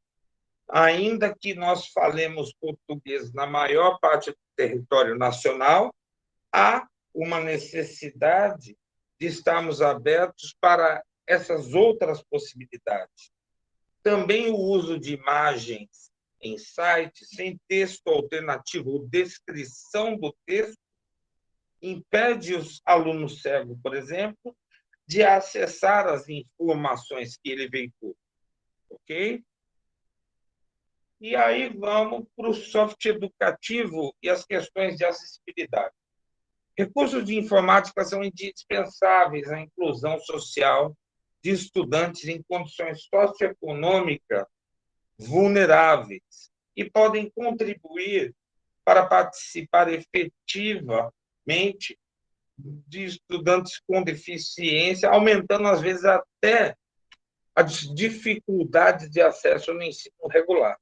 Ainda que nós falemos português na maior parte do território nacional, há uma necessidade de estarmos abertos para essas outras possibilidades. Também o uso de imagens em sites sem texto alternativo ou descrição do texto impede os alunos cegos, por exemplo, de acessar as informações que ele veicula, ok? E aí vamos para o software educativo e as questões de acessibilidade. Recursos de informática são indispensáveis à inclusão social de estudantes em condições socioeconômicas vulneráveis e podem contribuir para participar efetivamente de estudantes com deficiência, aumentando, às vezes, até as dificuldades de acesso no ensino regular.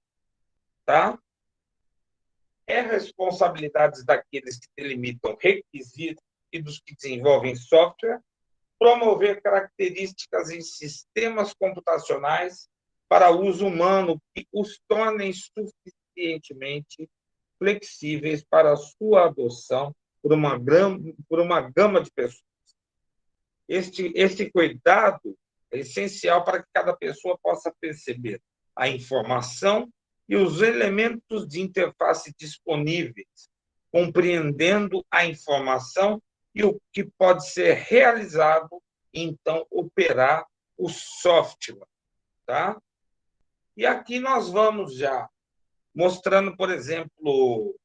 Tá? É responsabilidade daqueles que delimitam requisitos e dos que desenvolvem software promover características em sistemas computacionais para uso humano que os tornem suficientemente flexíveis para a sua adoção por uma gama de pessoas. Este cuidado é essencial para que cada pessoa possa perceber a informação e os elementos de interface disponíveis, compreendendo a informação e o que pode ser realizado, então, operar o software. Tá? E aqui nós vamos já mostrando, por exemplo,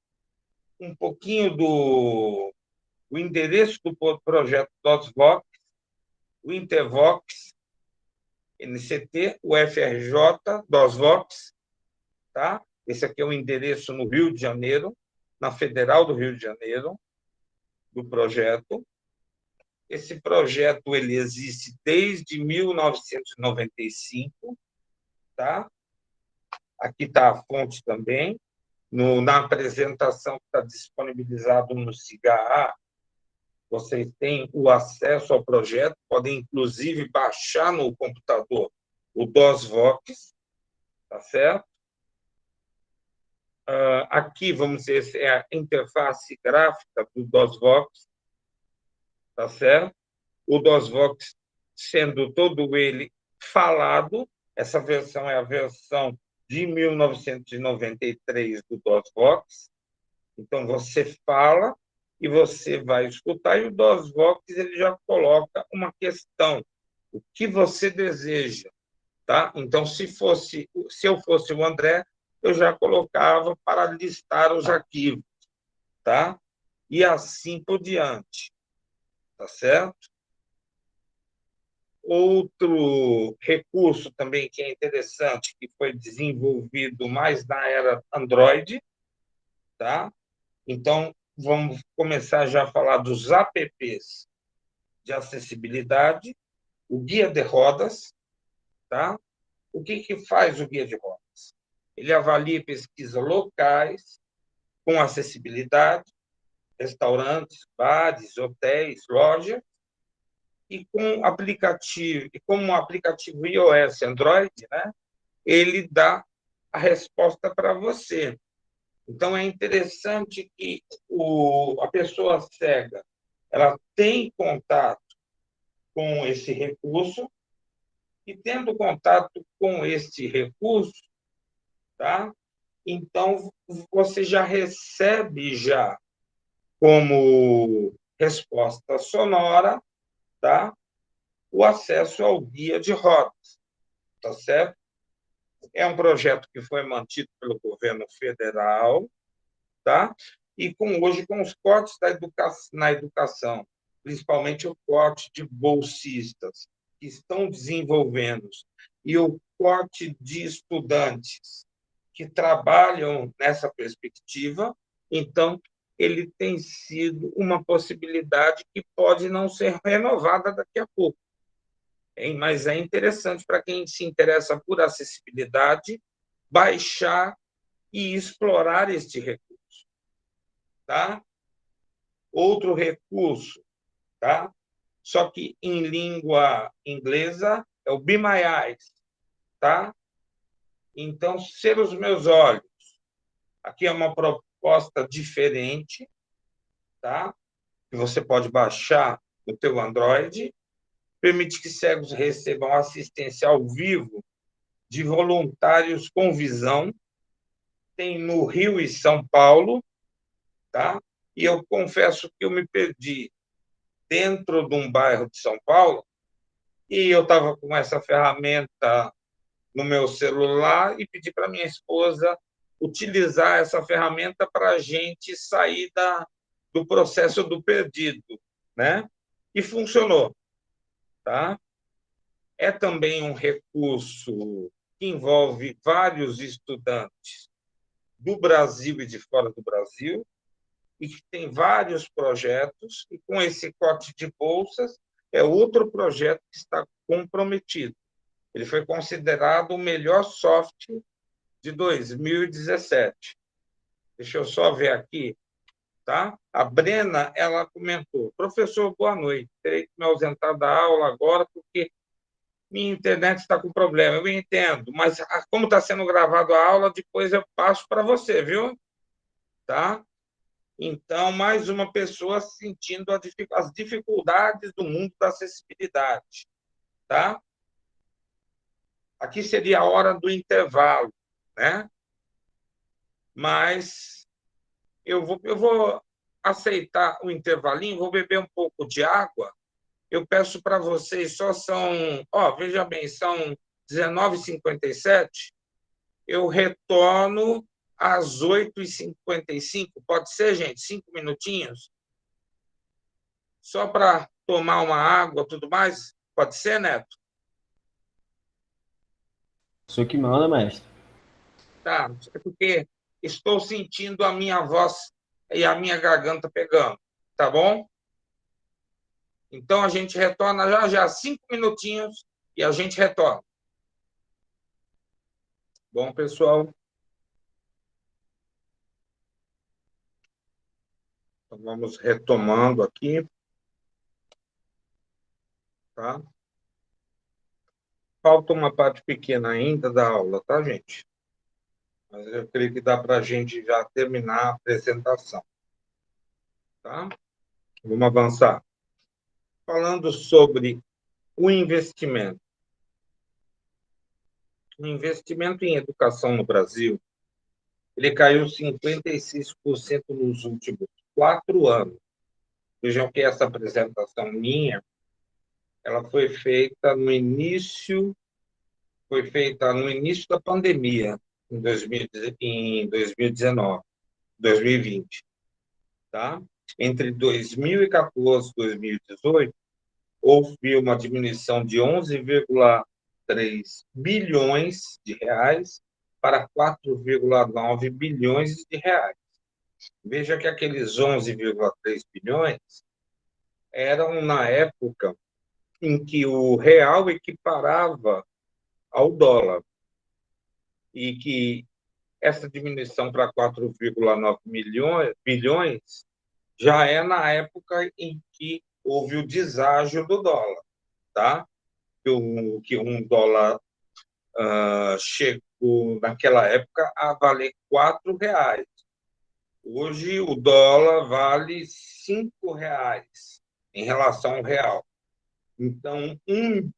um pouquinho do endereço do projeto DOSVox, o Intervox, NCT, o FRJ, DOSVox, tá? Esse aqui é o endereço no Rio de Janeiro, na Federal do Rio de Janeiro, do projeto. Esse projeto ele existe desde 1995, tá? Aqui está a fonte também. Na apresentação que está disponibilizado no SIGA, vocês têm o acesso ao projeto, podem, inclusive, baixar no computador o DOSVox, tá certo? Aqui, vamos dizer, é a interface gráfica do DOSVox, tá certo? O DOSVox sendo todo ele falado, essa versão é a versão de 1993 do DOSVox, então você fala e você vai escutar, e o DOSVox ele já coloca uma questão, o que você deseja, tá? Então, se eu fosse o André, eu já colocava para listar os arquivos, tá? E assim por diante, tá certo? Outro recurso também que é interessante, que foi desenvolvido mais na era Android, tá? Então, vamos começar já a falar dos apps de acessibilidade, o guia de rodas, tá? O que faz o guia de rodas? Ele avalia pesquisas locais com acessibilidade, restaurantes, bares, hotéis, lojas, e com aplicativo, e como um aplicativo iOS, Android, né? Ele dá a resposta para você. Então, é interessante que a pessoa cega ela tem contato com esse recurso e, tendo contato com esse recurso, tá? Então, você já recebe já como resposta sonora, tá? O acesso ao guia de rodas, tá certo? É um projeto que foi mantido pelo governo federal, tá? E hoje com os cortes na educação, principalmente o corte de bolsistas que estão desenvolvendo e o corte de estudantes que trabalham nessa perspectiva, então ele tem sido uma possibilidade que pode não ser renovada daqui a pouco. Mas é interessante para quem se interessa por acessibilidade baixar e explorar este recurso. Tá? Outro recurso, tá? Só que em língua inglesa é o Be My Eyes, tá? Então, ser os meus olhos. Aqui é uma proposta diferente, tá? Que você pode baixar no teu Android, permite que cegos recebam assistência ao vivo de voluntários com visão. Tem no Rio e São Paulo, tá? E eu confesso que eu me perdi dentro de um bairro de São Paulo e eu estava com essa ferramenta no meu celular e pedi para minha esposa utilizar essa ferramenta para a gente sair do processo do perdido, né? E funcionou, tá? É também um recurso que envolve vários estudantes do Brasil e de fora do Brasil, e que tem vários projetos, e com esse corte de bolsas, é outro projeto que está comprometido. Ele foi considerado o melhor software de 2017. Deixa eu só ver aqui, tá? A Brena, ela comentou: professor, boa noite, terei que me ausentar da aula agora porque minha internet está com problema. Eu entendo, mas como está sendo gravado a aula, depois eu passo para você, viu? Tá? Então, mais uma pessoa sentindo as dificuldades do mundo da acessibilidade, tá? Aqui seria a hora do intervalo, né? Mas eu vou aceitar o intervalinho, vou beber um pouco de água. Eu peço para vocês, só são, veja bem, são 19h57. Eu retorno às 8h55. Pode ser, gente? 5 minutinhos? Só para tomar uma água, tudo mais? Pode ser, Neto? Sou que manda, mestre. Tá, é porque estou sentindo a minha voz e a minha garganta pegando, tá bom? Então, a gente retorna já já, 5 minutinhos, e a gente retorna. Bom, pessoal? Então, vamos retomando aqui, tá? Falta uma parte pequena ainda da aula, tá, gente? Mas eu creio que dá para a gente já terminar a apresentação, tá? Vamos avançar. Falando sobre o investimento. O investimento em educação no Brasil, ele caiu 56% nos últimos 4 anos. Vejam que essa apresentação minha, ela foi feita no início da pandemia, em 2019, 2020, tá? Entre 2014 e 2018, houve uma diminuição de 11,3 bilhões de reais para 4,9 bilhões de reais. Veja que aqueles 11,3 bilhões eram na época em que o real equiparava ao dólar e que essa diminuição para 4,9 bilhões já é na época em que houve o deságio do dólar, tá? Que um dólar chegou, naquela época, a valer R$ 4. Hoje, o dólar vale R$ 5 em relação ao real. Então, um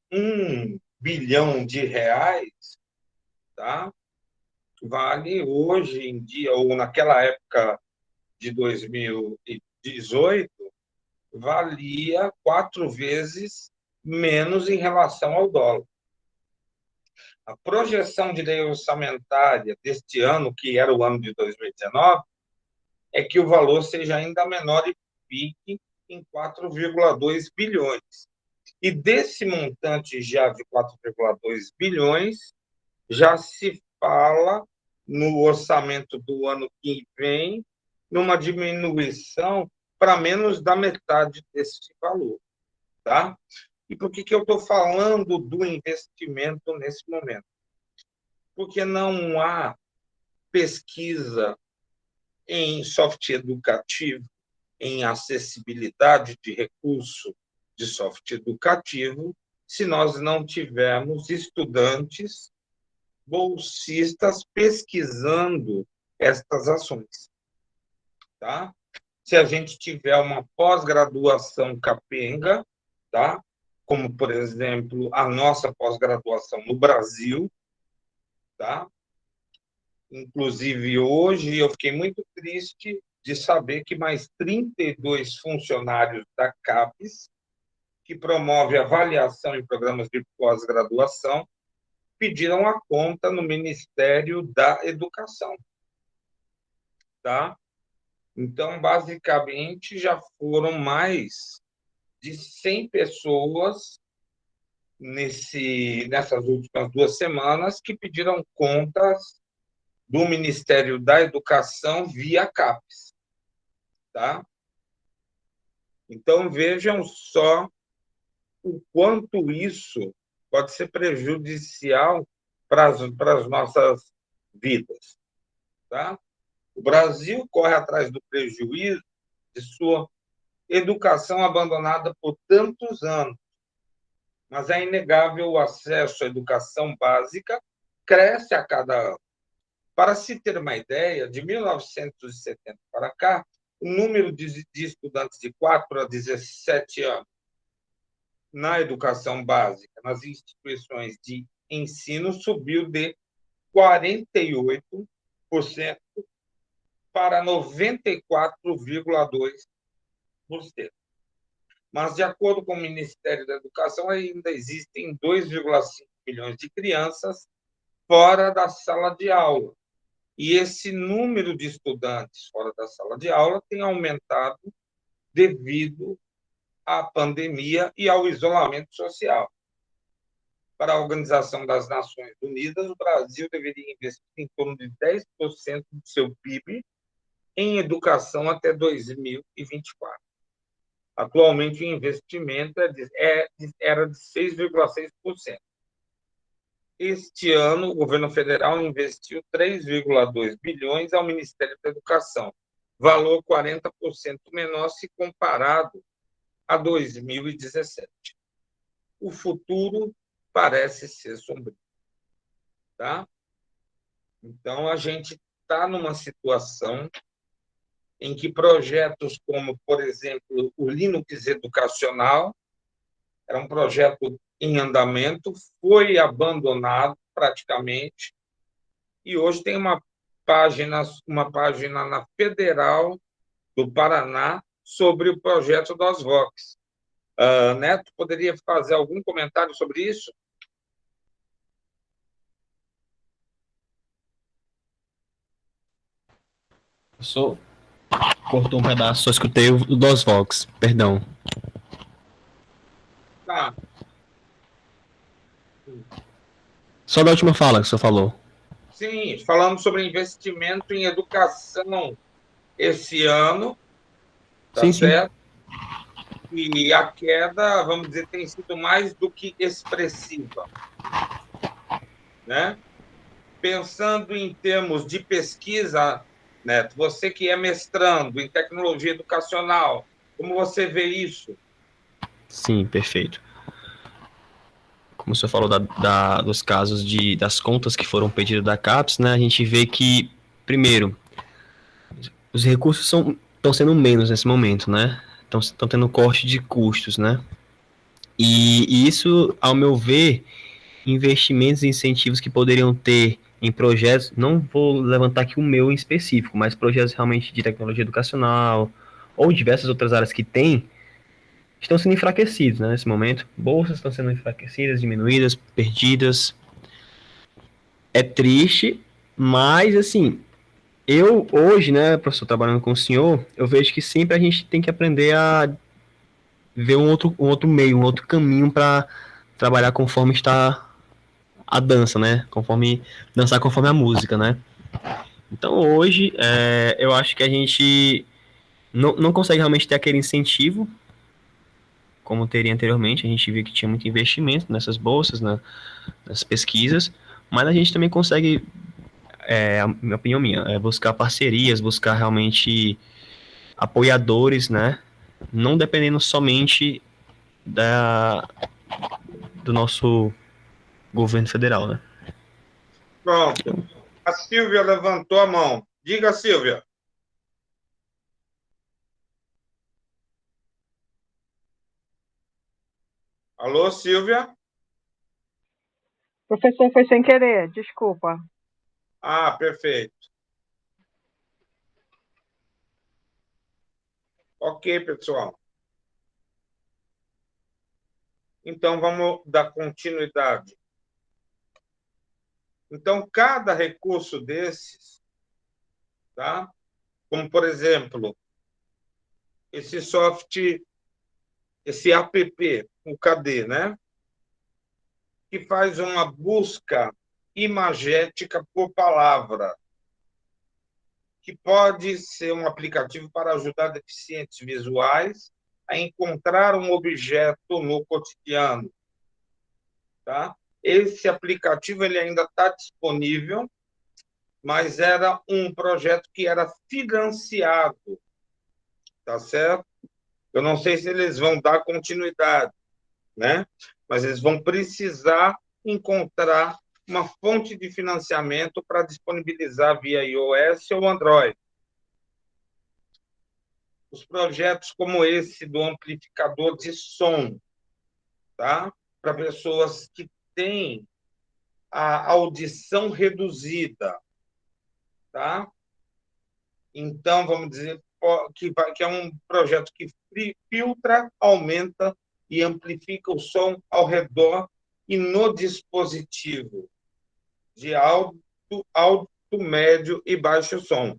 bilhão de reais, tá? Vale hoje em dia, ou naquela época de 2018, valia 4 vezes menos em relação ao dólar. A projeção de lei orçamentária deste ano, que era o ano de 2019, é que o valor seja ainda menor e fique em 4,2 bilhões. E desse montante já de 4,2 bilhões, já se fala no orçamento do ano que vem numa diminuição para menos da metade desse valor, tá? E por que eu estou falando do investimento nesse momento? Porque não há pesquisa em software educativo, em acessibilidade de recurso de software educativo, se nós não tivermos estudantes bolsistas pesquisando estas ações, tá? Se a gente tiver uma pós-graduação capenga, tá? Como, por exemplo, a nossa pós-graduação no Brasil, tá? Inclusive, hoje, eu fiquei muito triste de saber que mais 32 funcionários da CAPES, que promove avaliação em programas de pós-graduação, pediram a conta no Ministério da Educação, tá? Então, basicamente, já foram mais de 100 pessoas nessas últimas 2 semanas que pediram contas do Ministério da Educação via CAPES, tá? Então, vejam só o quanto isso pode ser prejudicial para as nossas vidas, tá? O Brasil corre atrás do prejuízo de sua educação abandonada por tantos anos, mas é inegável o acesso à educação básica cresce a cada ano. Para se ter uma ideia, de 1970 para cá, o número de estudantes de 4 a 17 anos na educação básica, nas instituições de ensino, subiu de 48% para 94,2%. Mas, de acordo com o Ministério da Educação, ainda existem 2,5 milhões de crianças fora da sala de aula. E esse número de estudantes fora da sala de aula tem aumentado devido à pandemia e ao isolamento social. Para a Organização das Nações Unidas, o Brasil deveria investir em torno de 10% do seu PIB em educação até 2024. Atualmente, o investimento era de 6,6%. Este ano, o governo federal investiu 3,2 bilhões ao Ministério da Educação, valor 40% menor se comparado a 2017. O futuro parece ser sombrio, tá? Então, a gente está numa situação em que projetos como, por exemplo, o Linux Educacional, era um projeto em andamento, foi abandonado praticamente, e hoje tem uma página na Federal do Paraná sobre o projeto das Vox. Neto, poderia fazer algum comentário sobre isso? Só cortou um pedaço, só escutei o dos Vox, perdão. Tá. Só da última fala que o senhor falou. Sim, falamos sobre investimento em educação esse ano, tá Sim, sim. certo? E a queda, vamos dizer, tem sido mais do que expressiva, né? Pensando em termos de pesquisa, Neto, você que é mestrando em tecnologia educacional, como você vê isso? Sim, perfeito. Como o senhor falou dos casos das contas que foram pedidas da CAPES, né? A gente vê que, primeiro, os recursos estão sendo menos nesse momento, né? Estão tendo corte de custos, né? E isso, ao meu ver, investimentos e incentivos que poderiam ter em projetos, não vou levantar aqui o meu em específico, mas projetos realmente de tecnologia educacional ou diversas outras áreas que tem, estão sendo enfraquecidos, né, nesse momento. Bolsas estão sendo enfraquecidas, diminuídas, perdidas. É triste, mas assim, eu hoje, né, professor, trabalhando com o senhor, eu vejo que sempre a gente tem que aprender a ver um outro meio, um outro caminho para trabalhar conforme está a dança, né? Conforme dançar conforme a música, né? Então hoje eu acho que a gente não consegue realmente ter aquele incentivo como teria anteriormente. A gente viu que tinha muito investimento nessas bolsas, nas pesquisas, mas a gente também consegue, a minha opinião buscar parcerias, buscar realmente apoiadores, né? Não dependendo somente da, do nosso governo federal, né? Pronto. A Silvia levantou a mão. Diga, Silvia. Alô, Silvia? Professor, foi sem querer, desculpa. Ah, perfeito. Ok, pessoal. Então, vamos dar continuidade. Então, cada recurso desses, tá? Como, por exemplo, esse esse app, o KD, né? Que faz uma busca imagética por palavra. que pode ser um aplicativo para ajudar deficientes visuais a encontrar um objeto no cotidiano, tá? Esse aplicativo ele ainda está disponível, mas era um projeto que era financiado, tá certo? Eu não sei se eles vão dar continuidade, né? Mas eles vão precisar encontrar uma fonte de financiamento para disponibilizar via iOS ou Android. Os projetos como esse do amplificador de som, tá? Para pessoas que têm a audição reduzida, tá? Então, vamos dizer que é um projeto que filtra, aumenta e amplifica o som ao redor e no dispositivo de alto, médio e baixo som,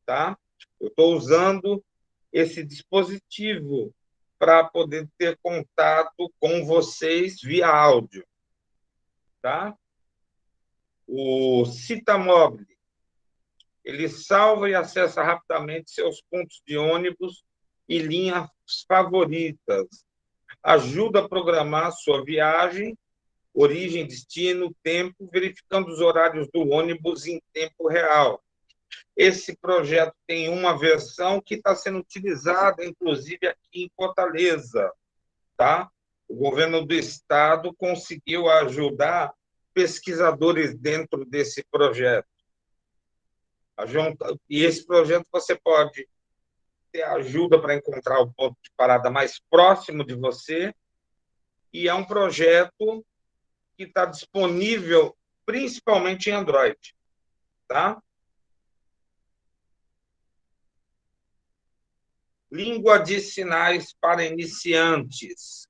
tá? Eu estou usando esse dispositivo para poder ter contato com vocês via áudio, tá? O Citamóvel, ele salva e acessa rapidamente seus pontos de ônibus e linhas favoritas. Ajuda a programar sua viagem, origem, destino, tempo, verificando os horários do ônibus em tempo real. Esse projeto tem uma versão que está sendo utilizada, inclusive, aqui em Fortaleza, tá? O governo do estado conseguiu ajudar pesquisadores dentro desse projeto. E esse projeto você pode ter ajuda para encontrar o ponto de parada mais próximo de você, e é um projeto que está disponível principalmente em Android, tá? Língua de sinais para iniciantes.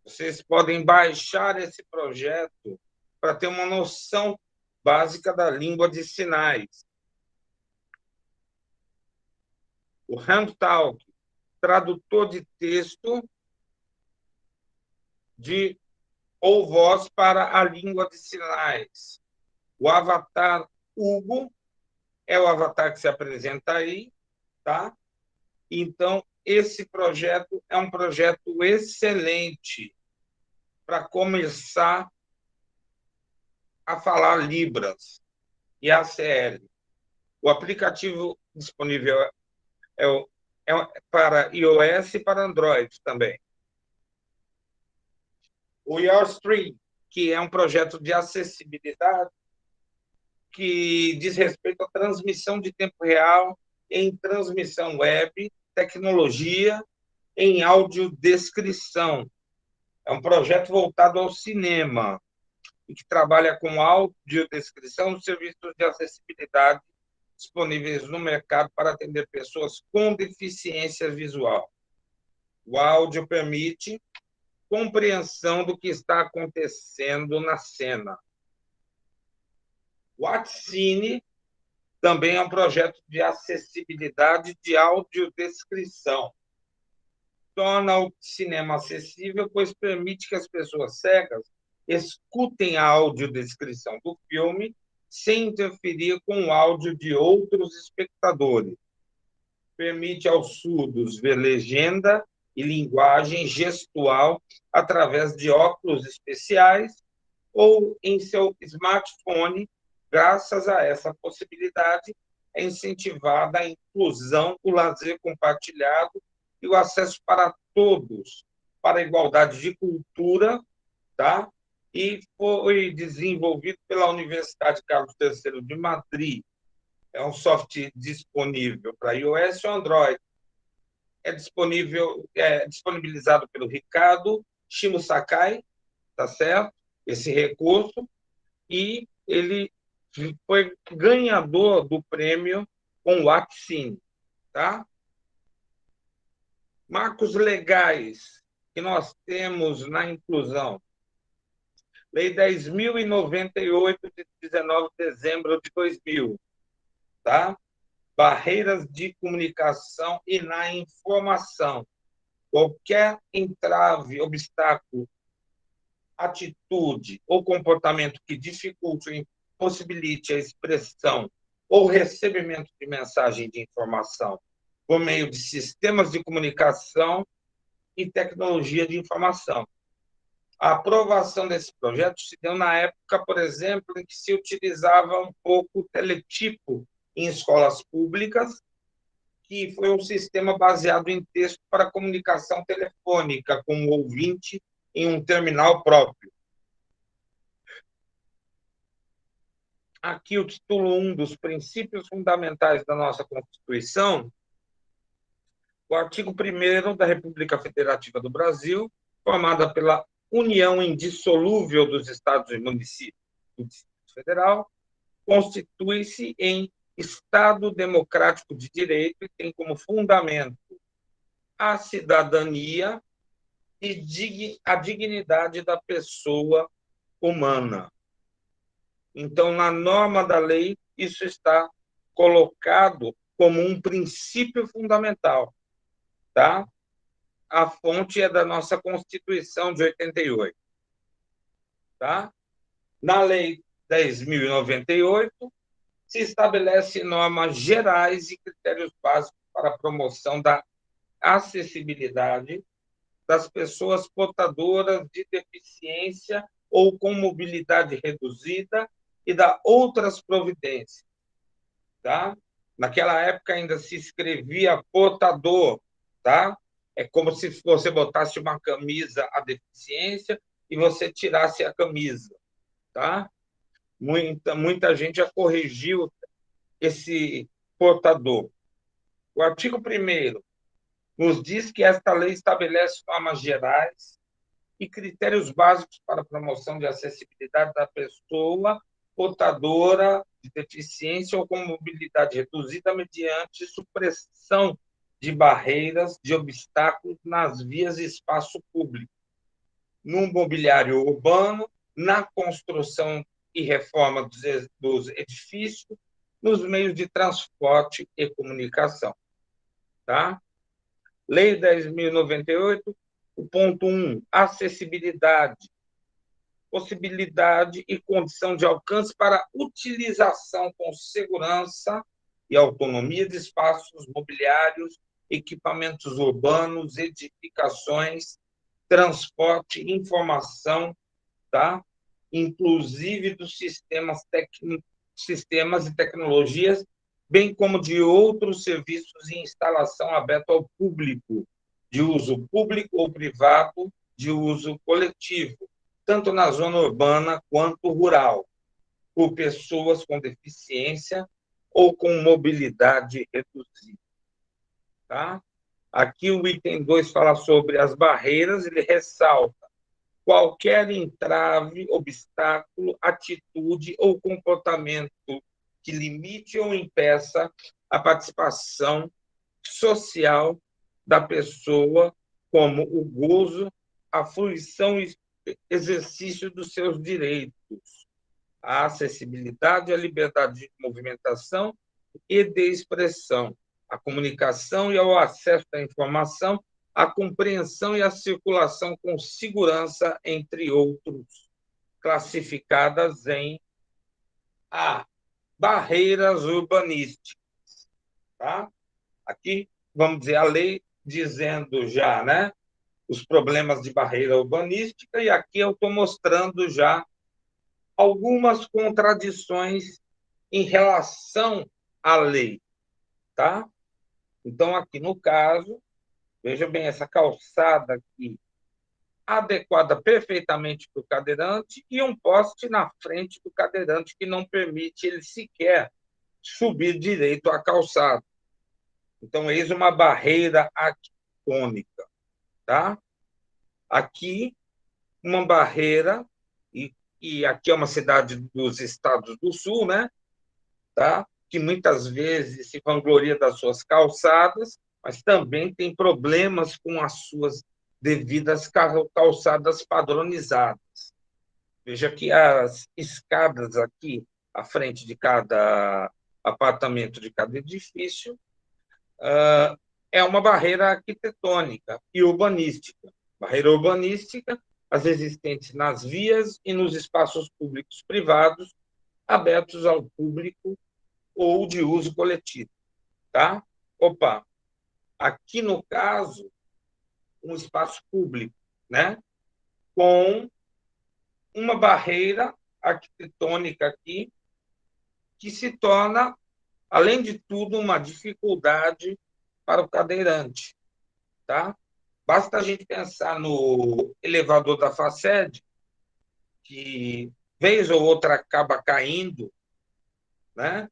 Vocês podem baixar esse projeto para ter uma noção básica da língua de sinais. O HandTalk, tradutor de texto ou voz para a língua de sinais. O avatar Hugo é o avatar que se apresenta aí, tá? Então, esse projeto é um projeto excelente para começar a falar Libras e ACL. O aplicativo disponível é para iOS e para Android também. O YourStream, que é um projeto de acessibilidade que diz respeito à transmissão de tempo real em transmissão web, tecnologia, em audiodescrição. É um projeto voltado ao cinema e que trabalha com audiodescrição dos serviços de acessibilidade disponíveis no mercado para atender pessoas com deficiência visual. O áudio permite compreensão do que está acontecendo na cena. O Watcine também é um projeto de acessibilidade de audiodescrição. Torna o cinema acessível, pois permite que as pessoas cegas escutem a audiodescrição do filme sem interferir com o áudio de outros espectadores. Permite aos surdos ver legenda e linguagem gestual através de óculos especiais ou em seu smartphone. Graças a essa possibilidade, é incentivada a inclusão, o lazer compartilhado e o acesso para todos, para a igualdade de cultura, tá? E foi desenvolvido pela Universidade Carlos III de Madrid. É um software disponível para iOS ou Android. É disponibilizado pelo Ricardo Shimosakai, tá certo? Esse recurso, e ele foi ganhador do prêmio com o Watcine, tá? Marcos legais que nós temos na inclusão. Lei 10.098, de 19 de dezembro de 2000, tá? Barreiras de comunicação e na informação. Qualquer entrave, obstáculo, atitude ou comportamento que dificulte ou impossibilite a expressão ou recebimento de mensagem de informação por meio de sistemas de comunicação e tecnologia de informação. A aprovação desse projeto se deu na época, por exemplo, em que se utilizava um pouco o teletipo em escolas públicas, que foi um sistema baseado em texto para comunicação telefônica com o ouvinte em um terminal próprio. Aqui o título 1 dos princípios fundamentais da nossa Constituição, o artigo 1º da República Federativa do Brasil, formada pela união indissolúvel dos Estados e municípios do Distrito Federal, constitui-se em Estado democrático de direito e tem como fundamento a cidadania e a dignidade da pessoa humana. Então, na norma da lei, isso está colocado como um princípio fundamental, tá? A fonte é da nossa Constituição de 88, tá? Na Lei 10.098, se estabelece normas gerais e critérios básicos para a promoção da acessibilidade das pessoas portadoras de deficiência ou com mobilidade reduzida e da outras providências, tá? Naquela época ainda se escrevia portador, tá? É como se você botasse uma camisa à deficiência e você tirasse a camisa, tá? Muita gente já corrigiu esse portador. O artigo 1º nos diz que esta lei estabelece normas gerais e critérios básicos para a promoção de acessibilidade da pessoa portadora de deficiência ou com mobilidade reduzida mediante supressão de barreiras, de obstáculos nas vias e espaço público, no mobiliário urbano, na construção e reforma dos edifícios, nos meios de transporte e comunicação. Tá? Lei 10.098, o ponto 1, acessibilidade, possibilidade e condição de alcance para utilização com segurança e autonomia de espaços mobiliários, equipamentos urbanos, edificações, transporte, informação, tá? Inclusive dos sistemas e tecnologias, bem como de outros serviços e instalação aberta ao público, de uso público ou privado, de uso coletivo, tanto na zona urbana quanto rural, por pessoas com deficiência ou com mobilidade reduzida. Tá? Aqui o item 2 fala sobre as barreiras, ele ressalta qualquer entrave, obstáculo, atitude ou comportamento que limite ou impeça a participação social da pessoa, como o gozo, a fruição e exercício dos seus direitos, a acessibilidade, a liberdade de movimentação e de expressão, a comunicação e ao acesso à informação, a compreensão e a circulação com segurança, entre outros, classificadas em A, barreiras urbanísticas. Tá? Aqui, vamos dizer, a lei dizendo já, né, os problemas de barreira urbanística, e aqui eu estou mostrando já algumas contradições em relação à lei. Tá? Então, aqui no caso, veja bem, essa calçada aqui, adequada perfeitamente para o cadeirante, e um poste na frente do cadeirante que não permite ele sequer subir direito à calçada. Então, eis uma barreira arquitetônica. Tá? Aqui, uma barreira, e aqui é uma cidade dos estados do sul, né? Tá? Que muitas vezes se vangloria das suas calçadas, mas também tem problemas com as suas devidas calçadas padronizadas. Veja que as escadas aqui, à frente de cada apartamento, de cada edifício, é uma barreira arquitetônica e urbanística. Barreira urbanística, as existentes nas vias e nos espaços públicos privados, abertos ao público ou de uso coletivo, tá? Opa, aqui no caso, um espaço público, né? Com uma barreira arquitetônica aqui, que se torna, além de tudo, uma dificuldade para o cadeirante, tá? Basta a gente pensar no elevador da Faced, que vez ou outra acaba caindo, né?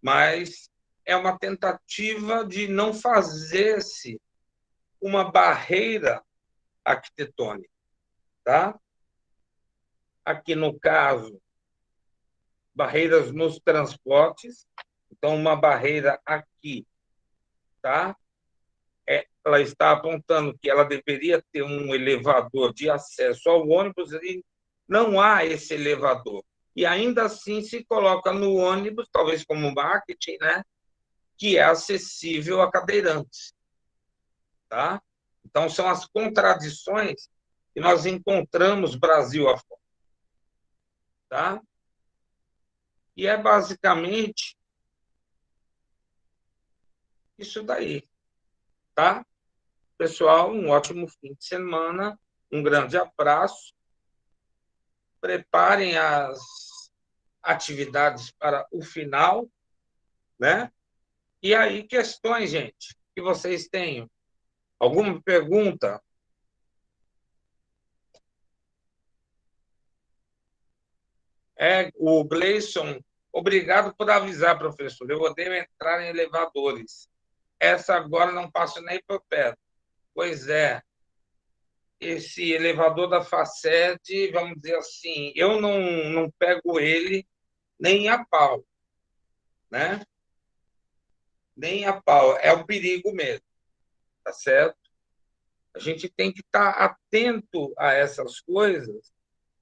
Mas é uma tentativa de não fazer-se uma barreira arquitetônica, tá? Aqui no caso, barreiras nos transportes, então uma barreira aqui, tá? Ela está apontando que ela deveria ter um elevador de acesso ao ônibus e não há esse elevador. E ainda assim se coloca no ônibus, talvez como marketing, né? Que é acessível a cadeirantes, tá? Então são as contradições que nós encontramos Brasil afora, tá? E é basicamente isso daí, tá? Pessoal, um ótimo fim de semana, um grande abraço. Preparem as atividades para o final, né? E aí, questões, gente, que vocês tenham. Alguma pergunta? O Gleison, obrigado por avisar, professor. Eu odeio entrar em elevadores. Essa agora não passo nem por perto. Pois é, esse elevador da Faced, vamos dizer assim, eu não pego ele nem a pau, né? Nem a pau. É um perigo mesmo, tá certo? A gente tem que estar atento a essas coisas,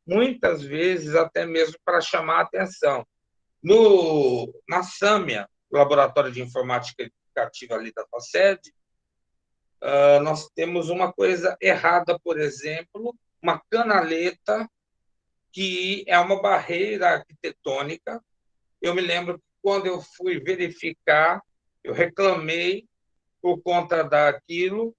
muitas vezes até mesmo para chamar a atenção. Na SAMIA, Laboratório de Informática Educativa ali da Faced, nós temos uma coisa errada, por exemplo, uma canaleta que é uma barreira arquitetônica. Eu me lembro que quando eu fui verificar, eu reclamei por conta daquilo,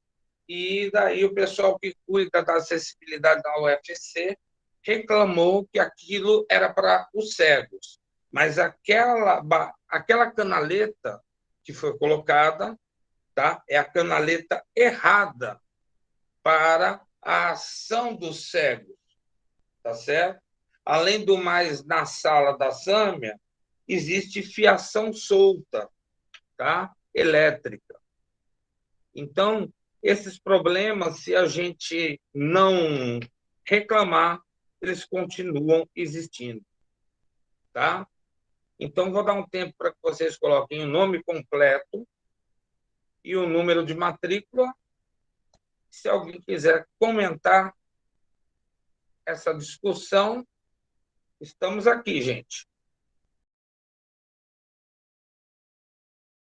e daí o pessoal que cuida da acessibilidade da UFC reclamou que aquilo era para os cegos. Mas aquela canaleta que foi colocada, tá, é a canaleta errada para a ação dos cegos, tá certo? Além do mais, na sala da Sâmia, existe fiação solta, tá? Elétrica. Então, esses problemas, se a gente não reclamar, eles continuam existindo, tá? Então, vou dar um tempo para que vocês coloquem o nome completo e o número de matrícula. Se alguém quiser comentar essa discussão, estamos aqui, gente.